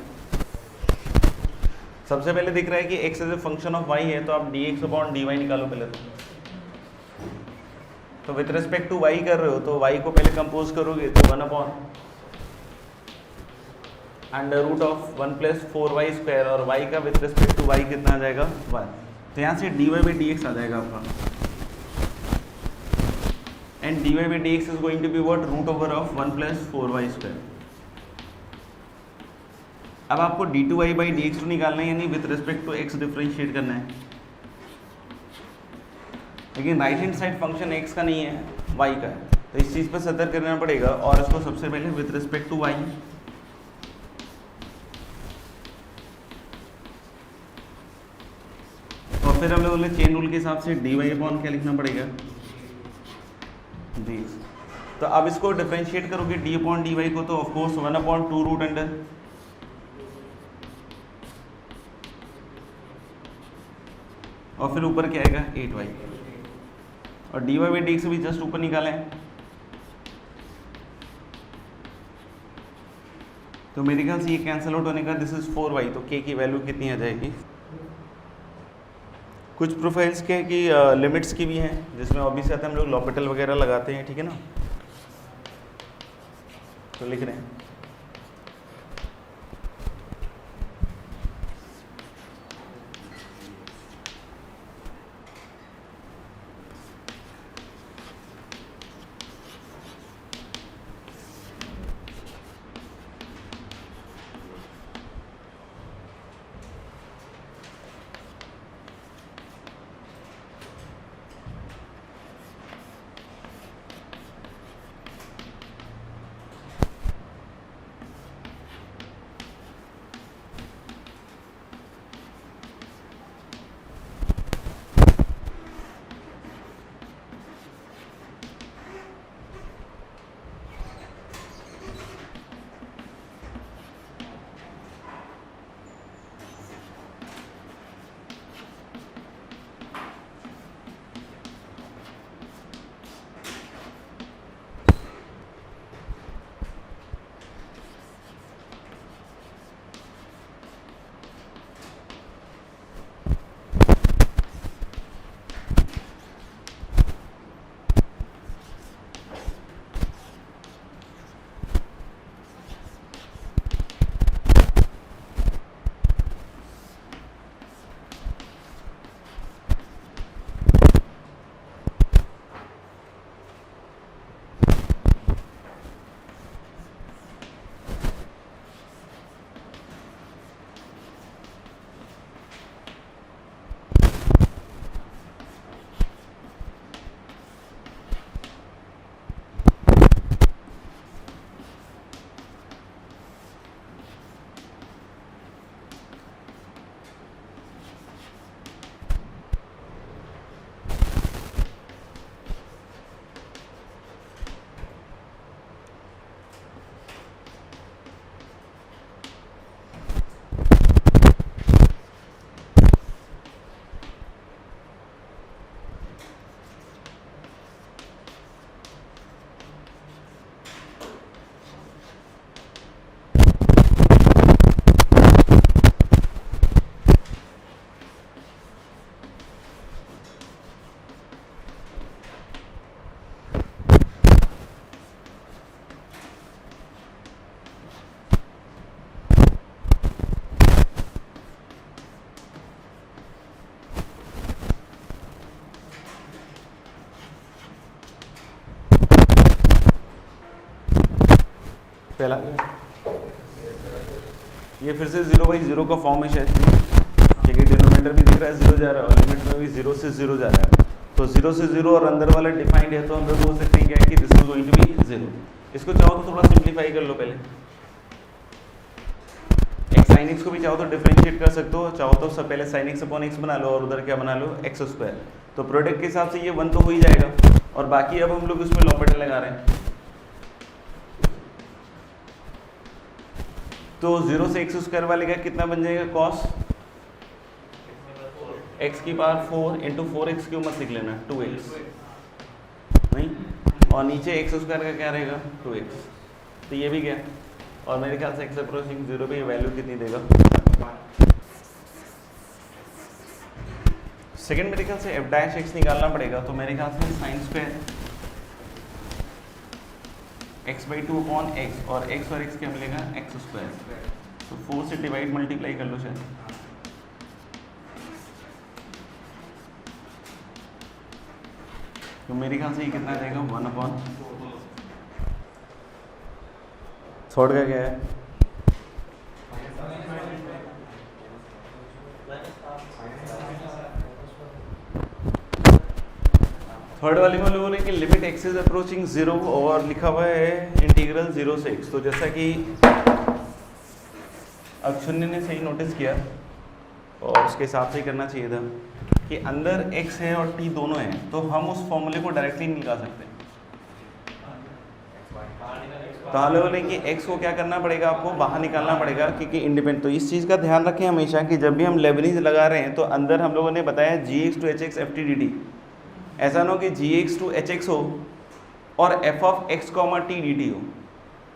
सबसे पहले दिख रहा है कि x as a function of y है, तो आप dx अपॉन dy निकालो पहले तो विथ रिस्पेक्ट टू y कर रहे हो तो y को पहले कंपोज करोगे तो 1 upon under root of 1 plus 4y square, और y का विथ रिस्पेक्ट टू y कितना आ जाएगा 1, तो यहाँ से dy बाई dx आ जाएगा आपका, and dy by dx is going to be what root over of 1 plus 4y square. अब आपको d2y बाई dx निकालना है, यानी with respect to x differentiate करना है, लेकिन right hand side function x का नहीं है y का है, तो इस चीज़ पर सतर्क करना पड़ेगा, और इसको सबसे पहले विथ रिस्पेक्ट टू y, और फिर हम लोगों ने चेन रूल के हिसाब से dy अपॉन क्या लिखना पड़ेगा dx। तो अब इसको डिफरेंशिएट करोगे d अपॉन dy को, तो ऑफकोर्स 1 अपॉन 2 रूट अंडर, और फिर ऊपर क्या आएगा 8y, और dy बाई dx भी जस्ट ऊपर निकाला है, तो मेरे ख्याल से ये कैंसिल आउट होने का, दिस इज 4y, तो k की वैल्यू कितनी आ जाएगी। कुछ प्रोफाइल्स के कि लिमिट्स की भी हैं, जिसमें ऑब्वियसली आते हैं हम लोग लॉपिटल वगैरह लगाते हैं, ठीक है ना, तो लिख रहे हैं पहला, ये फिर से 0 बाई 0 का फॉर्म है शायद, क्योंकि डिनोमिनेटर भी दिख रहा है 0 जा रहा है, और लिमिट में भी 0 से 0 जा रहा है, तो 0 से 0 और अंदर वाला डिफाइंड है, तो हम लोग बोल सकते हैं क्या है कि this is going to be 0। इसको चाहो तो थोड़ा सिंप्लीफाई कर लो पहले, x sin x को भी चाहो तो डिफरेंशिएट कर सकते हो, चाहो तो सब पहले sin x अपॉन x बना लो और उधर क्या बना लो x स्क्वायर, तो प्रोडक्ट के हिसाब से ये 1 तो हो ही जाएगा, और बाकी अब हम लोग इसमें लॉपिटल लगा रहे हैं, तो 0 से x स्क्वायर वाले का कितना बन जाएगा cos x की पावर 4 इंटू 4x क्यों मत लिख लेना 2x नहीं, और नीचे x स्क्वायर का क्या रहेगा 2x, तो ये भी गया, और मेरे ख्याल से एक्स अप्रोचिंग 0 पे ये वैल्यू कितनी देगा, सेकेंड मेरे ख्याल से एफ डैश एक्स निकालना पड़ेगा। तो मेरे ख्याल से sine square x/2 upon x, और x क्या मिलेगा, एक्स स्क्वायर। तो 4 से डिवाइड मल्टीप्लाई कर लो शायद, तो मेरे ख्याल से ये कितना रहेगा, 1 अपॉन थर्ड का क्या है, थर्ड वाले में लोगों ने कि लिमिट एक्स इज अप्रोचिंग 0 और लिखा हुआ है इंटीग्रल 0 से x। तो जैसा कि अक्षुण्य ने सही नोटिस किया और उसके हिसाब से ही करना चाहिए था कि अंदर x है और t दोनों हैं, तो हम उस फॉर्मूले को डायरेक्टली निकाल सकते हैं। तो हम लोगों ने कि x को क्या करना पड़ेगा, आपको बाहर निकालना पड़ेगा क्योंकि इंडिपेंडेंट। तो इस चीज़ का ध्यान रखें हमेशा कि जब भी हम लेबनीज लगा रहे हैं तो अंदर हम लोगों ने बताया gx to hx ft dt, ऐसा ना हो कि gx to hx हो और f of x, t dt हो।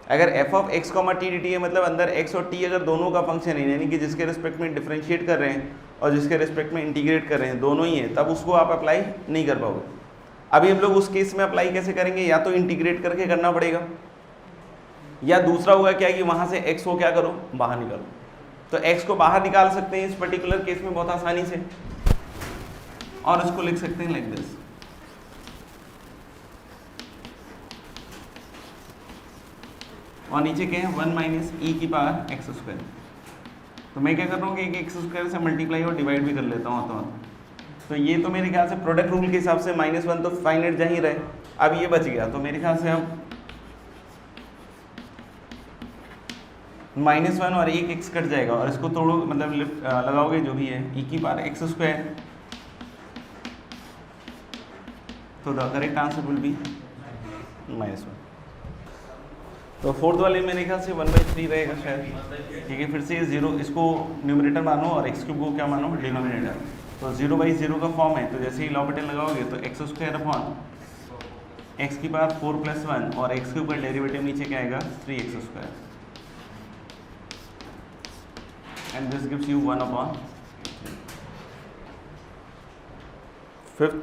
अगर f of x, t dt है मतलब अंदर x और t अगर दोनों का फंक्शन है, यानी कि जिसके रिस्पेक्ट में डिफरेंशिएट कर रहे हैं और जिसके रिस्पेक्ट में इंटीग्रेट कर रहे हैं, दोनों ही है, तब उसको आप अप्लाई नहीं कर पाओगे। अभी हम लोग उस केस में अप्लाई कैसे करेंगे, या तो इंटीग्रेट करके करना पड़ेगा, या दूसरा होगा क्या कि वहाँ से x को क्या करो, बाहर निकालो। तो x को बाहर निकाल सकते हैं इस पर्टिकुलर केस में बहुत आसानी से, और इसको लिख सकते हैं लाइक दिस। और नीचे क्या है, 1 माइनस ई की पावर एक्स स्क्वायर। तो मैं क्या कर रहा हूँ कि एक एक्स स्क्वायर से मल्टीप्लाई और डिवाइड भी कर लेता हूँ तो ये तो मेरे ख्याल से प्रोडक्ट रूल के हिसाब से -1 तो फाइनाइट जा ही रहे, अब ये बच गया। तो मेरे ख्याल से अब -1 और एक एक्स कट जाएगा, और इसको तोड़ो मतलब लगाओगे जो भी है ई की पावर एक्स स्क्वायर, तो the correct answer will B -1। तो फोर्थ वाले में मेरे ख्याल से 1/3 रहेगा शायद, ठीक है। फिर से 0 इसको न्यूमरेटर मानो और x क्यूब को क्या मानो, डिनोमिनेटर। तो 0/0 का फॉर्म है, तो जैसे ही लॉपिटल लगाओगे तो एक्स स्क्वायर अपॉन एक्स की पावर 4 + 1, और एक्स क्यूब का डेरिवेटिव नीचे क्या आएगा, 3x square, and this gives you 1/3। Fifth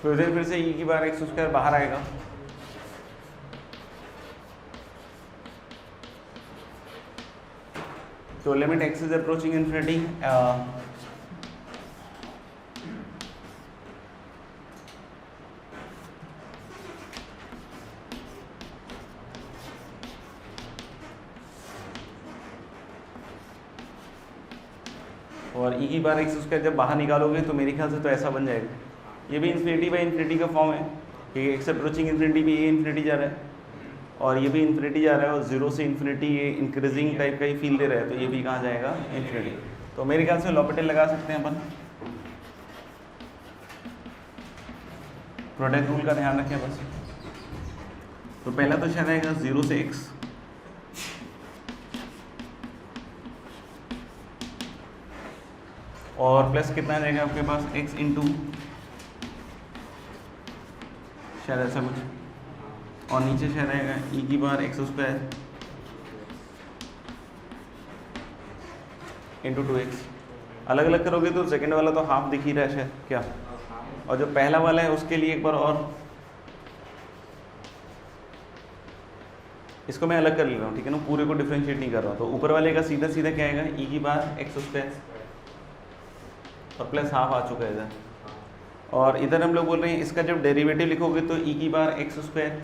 फिर से ई की बार एक्स स्क्वायर बाहर आएगा, तो limit x is approaching infinity, और ई की बार एक्स स्क्वायर जब बाहर निकालोगे तो मेरे ख्याल से तो ऐसा बन जाएगा। ये भी इन्फिनिटी बाई इन्फिनिटी का फॉर्म है कि एक्स अप्रोचिंग इन्फिनिटी भी ये इन्फिनिटी जा रहा है, और ये भी इन्फिनिटी जा रहा है, और 0 से इन्फिनिटी ये इंक्रीजिंग टाइप का ही फील दे रहा है, तो ये भी कहाँ जाएगा, इन्फिनिटी। तो मेरे ख्याल से लॉपिटल लगा सकते हैं अपन। प्रोडक्ट रूल का ध्यान रखें बस। तो पहला तो शायद आएगा 0 से x, और प्लस कितना रहेगा आपके पास, x इंटू शायद ऐसा कुछ, और नीचे शायद आएगा ई की बार एक्स स्क्वायर इंटू 2x। अलग अलग करोगे तो सेकंड वाला तो हाफ दिख ही रहा है शायद क्या, और जो पहला वाला है उसके लिए एक बार और इसको मैं अलग कर ले रहा हूँ, ठीक है ना, पूरे को डिफरेंशिएट नहीं कर रहा हूँ। तो ऊपर वाले का सीधा सीधा क्या आएगा, ई की बार एक्स स्क्वायर, और प्लस हाफ आ चुका है इधर, और इधर हम लोग बोल रहे हैं इसका जब डेरिवेटिव लिखोगे तो ई की बार X square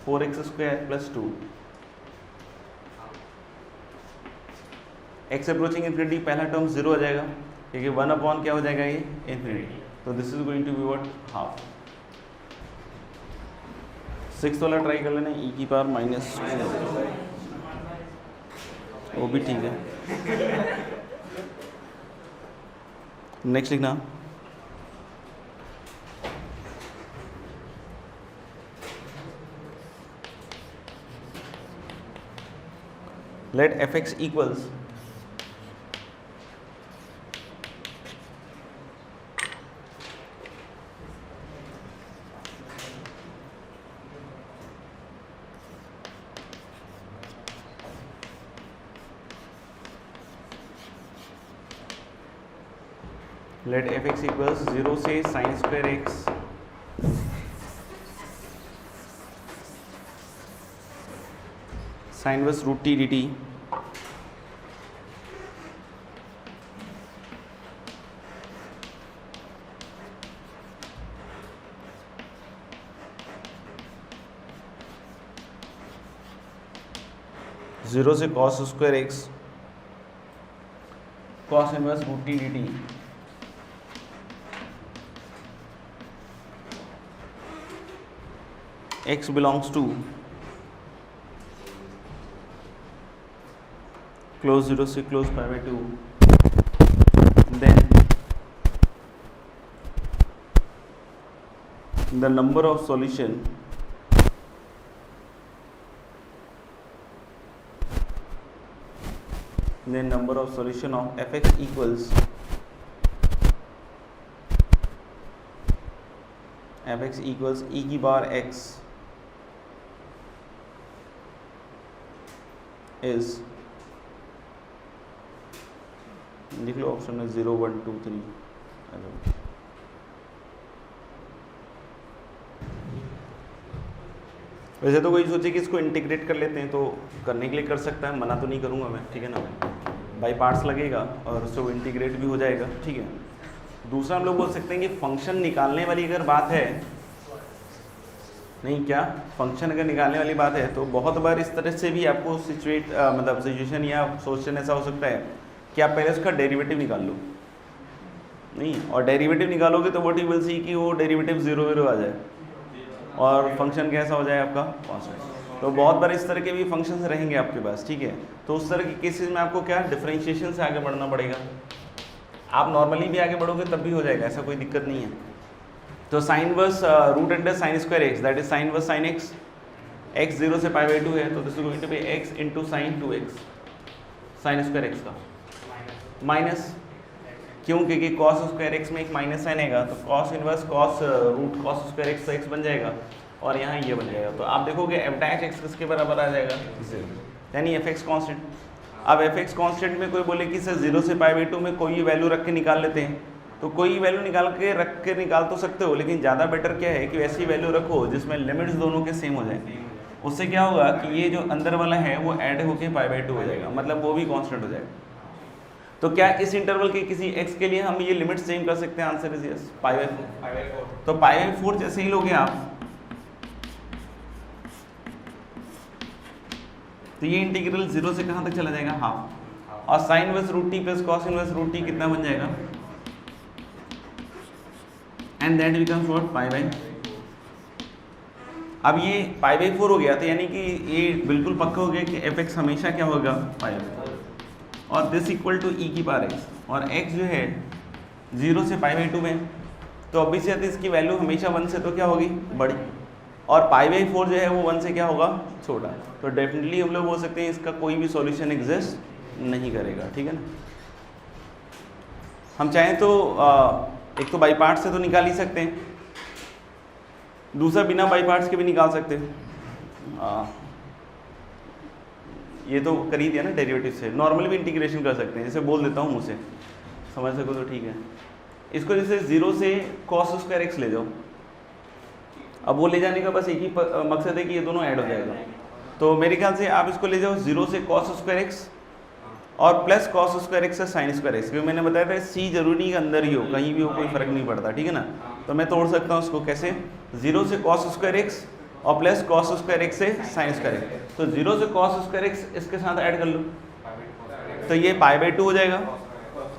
4x square plus 2, X approaching infinity पहला टर्म 0 आ जाएगा क्योंकि 1/, क्या हो जाएगा ये, इन्फिनिटी। तो this is going to be what, half. 6th वाला ट्राई कर लेना, ई की पावर -2, वो भी ठीक है। नेक्स्ट लिखना, let fx equals let F X equals 0 से sine square x sine inverse root T D T zero से cos square X cos inverse root T D T x belongs to close 0 से close pi by 2, then the number of solution of fx equals e की बार x is लिख लो option में 0 1 2 3। वैसे तो कोई सोचे कि इसको इंटीग्रेट कर लेते हैं तो करने के लिए कर सकता है, मना तो नहीं करूंगा मैं, ठीक है ना। बाई पार्ट्स लगेगा और उसको इंटीग्रेट भी हो जाएगा, ठीक है। दूसरा हम लोग बोल सकते हैं कि फंक्शन निकालने वाली अगर बात है, नहीं क्या फंक्शन अगर निकालने वाली बात है तो बहुत बार इस तरह से भी आपको मतलब सिचुएशन या सोल्यूशन ऐसा हो सकता है कि आप पहले उसका डेरिवेटिव निकाल लो, नहीं, और डेरिवेटिव निकालोगे तो व्हाट यू विल सी कि वो डेरिवेटिव 0 आ जाए और फंक्शन कैसा हो जाए आपका कांस्टेंट। तो बहुत बार इस तरह के भी फंक्शंस रहेंगे आपके पास, ठीक है। तो उस तरह के केसेस में आपको क्या डिफरेंशिएशन से आगे बढ़ना पड़ेगा। आप नॉर्मली भी आगे बढ़ोगे तब भी हो जाएगा, ऐसा कोई दिक्कत नहीं है। तो sine verse root under sine square x, that is sine verse sine x, x 0 से पाई बाई 2 है तो this is going to be x into sine 2x sine square x का माइनस, क्यों, क्योंकि कॉस स्क्वायर एक्स में एक minus sine आएगा तो cos inverse cos root cos square x x बन जाएगा और यहाँ ये बन जाएगा। तो आप देखोगे एफ डैश एक्स किसके बराबर आ जाएगा, यानी एफ एक्स कॉन्स्टेंट। अब एफ एक्स कॉन्स्टेंट में कोई बोले कि सर 0 से पाई बाई 2 में कोई वैल्यू रख के निकाल लेते हैं, तो कोई वैल्यू रख के निकाल तो सकते हो, लेकिन ज़्यादा बेटर क्या है कि ऐसी वैल्यू रखो जिसमें लिमिट्स दोनों के सेम हो जाए। उससे क्या होगा कि ये जो अंदर वाला है वो ऐड होके पाई बाई 2 हो जाएगा, मतलब वो भी कांस्टेंट हो जाएगा। तो क्या इस इंटरवल के किसी x के लिए हम ये लिमिट सेम कर सकते हैं? Answer is yes, pi by 4। तो पाई बाई 4 जैसे ही लोगे आप तो ये इंटीग्रल 0 से कहाँ तक चला जाएगा, हाफ, और sine inverse root T plus cos inverse root T कितना बन जाएगा, and that becomes what, pi by. अब ये पाई बाई 4 हो गया तो यानी कि ये बिल्कुल पक्का हो गया कि एफ एक्स हमेशा क्या होगा, पाई बाई 4, और दिस इक्वल टू ई की पावर एक्स, और x जो है 0 से पाई बाई 2 में, तो ऑब्वियसली इसकी वैल्यू हमेशा 1 से तो क्या होगी, बड़ी, और पाई बाई 4 जो है वो 1 से क्या होगा, छोटा। तो डेफिनेटली हम लोग बोल सकते हैं इसका कोई भी सॉल्यूशन एग्जिस्ट नहीं करेगा, ठीक है ना। हम चाहें तो एक तो बाई पार्ट्स से तो निकाल ही सकते हैं, दूसरा बिना बाई पार्ट्स के भी निकाल सकते हैं। ये तो कर ही दिया ना डेरिवेटिव से, नॉर्मली भी इंटीग्रेशन कर सकते हैं, जैसे बोल देता हूँ मुँह से, समझ सको तो ठीक है। इसको जैसे 0 से कॉस स्क्वायर एक्स ले जाओ, अब वो ले जाने का बस एक ही मकसद है कि ये दोनों ऐड हो जाएगा। तो मेरे ख्याल से आप इसको ले जाओ 0 से कॉस स्क्वायर एक्स और प्लस कॉस स्क्वायर एक्स से साइन स्क्वायर एक्स, क्योंकि मैंने बताया था सी जरूरी के अंदर ही हो, कहीं भी हो कोई फर्क नहीं पड़ता, ठीक है ना। तो मैं तोड़ सकता हूँ उसको कैसे, 0 से कॉस स्क्वायर एक्स और प्लस कॉस स्क्वायर एक्स से साइन स्क्वायर एक्स। तो 0 से कॉस स्क्वायर एक्स इसके साथ ऐड कर लो तो ये पाई बाई 2 हो जाएगा,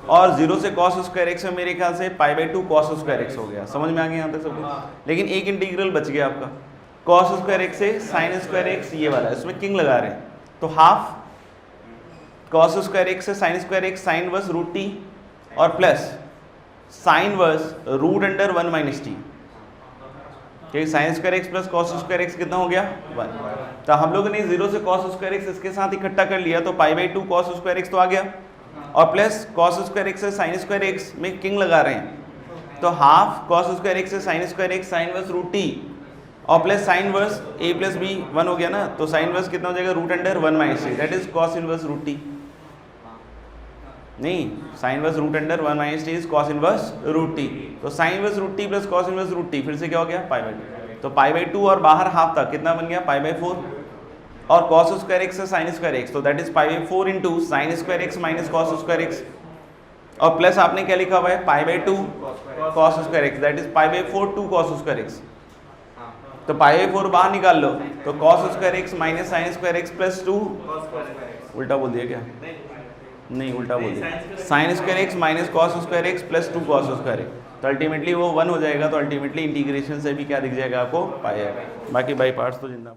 और 0 से कॉस स्क्वायर एक्स में मेरे ख्याल से pi by 2 cos square x हो गया। समझ में आ गया यहाँ तक सबको? लेकिन एक इंटीग्रल बच गया आपका, कॉस स्क्वायर एक्स से साइन स्क्वायर एक्स, ये वाला इसमें किंग लगा रहे हैं, तो हाफ कॉस स्क्वायर एक्स से sine square x sine verse root T और plus sine verse root under 1 minus T, क्योंकि sine square X plus cos square X कितना हो गया, 1। तो हम लोगों ने 0 से कॉस स्क्वायर एक्स इसके साथ इकट्ठा कर लिया, तो pi by 2 cos square x तो आ गया, और प्लस कॉस स्क्वायर एक्स से साइन स्क्वायर एक्स में किंग लगा रहे हैं, तो हाफ कॉस स्क्वायर एक्स से sine square x sine verse root T और plus sine verse A plus B 1 हो गया ना, तो साइन वर्स कितना हो जाएगा, root under 1 minus t, that is cos inverse root t. नहीं, sine inverse root under 1 minus t is cos inverse root t. तो sine inverse root T plus cos inverse root t फिर से क्या हो गया पाई बाई 2। तो pi by 2 और बाहर हाफ तक कितना बन गया पाई बाई 4 और कॉस स्क्वायर एक्स से साइन स्क्वायर एक्स, तो that is pi by 4 into sine square x minus cos square x और प्लस आपने क्या लिखा हुआ है पाई by 2 cos square x, that is pi by 4 2 cos square x. तो पाई बाई 4 बाहर निकाल लो तो cos square x minus sign square X plus 2, उल्टा बोल दिया क्या? नहीं उल्टा बोल दिया, sign square x minus cos square X plus 2 cos square x. तो अल्टीमेटली वो 1 हो जाएगा, तो अल्टीमेटली इंटीग्रेशन से भी क्या दिख जाएगा आपको पाई आएगा। बाकी बाई पार्ट्स तो जिंदा।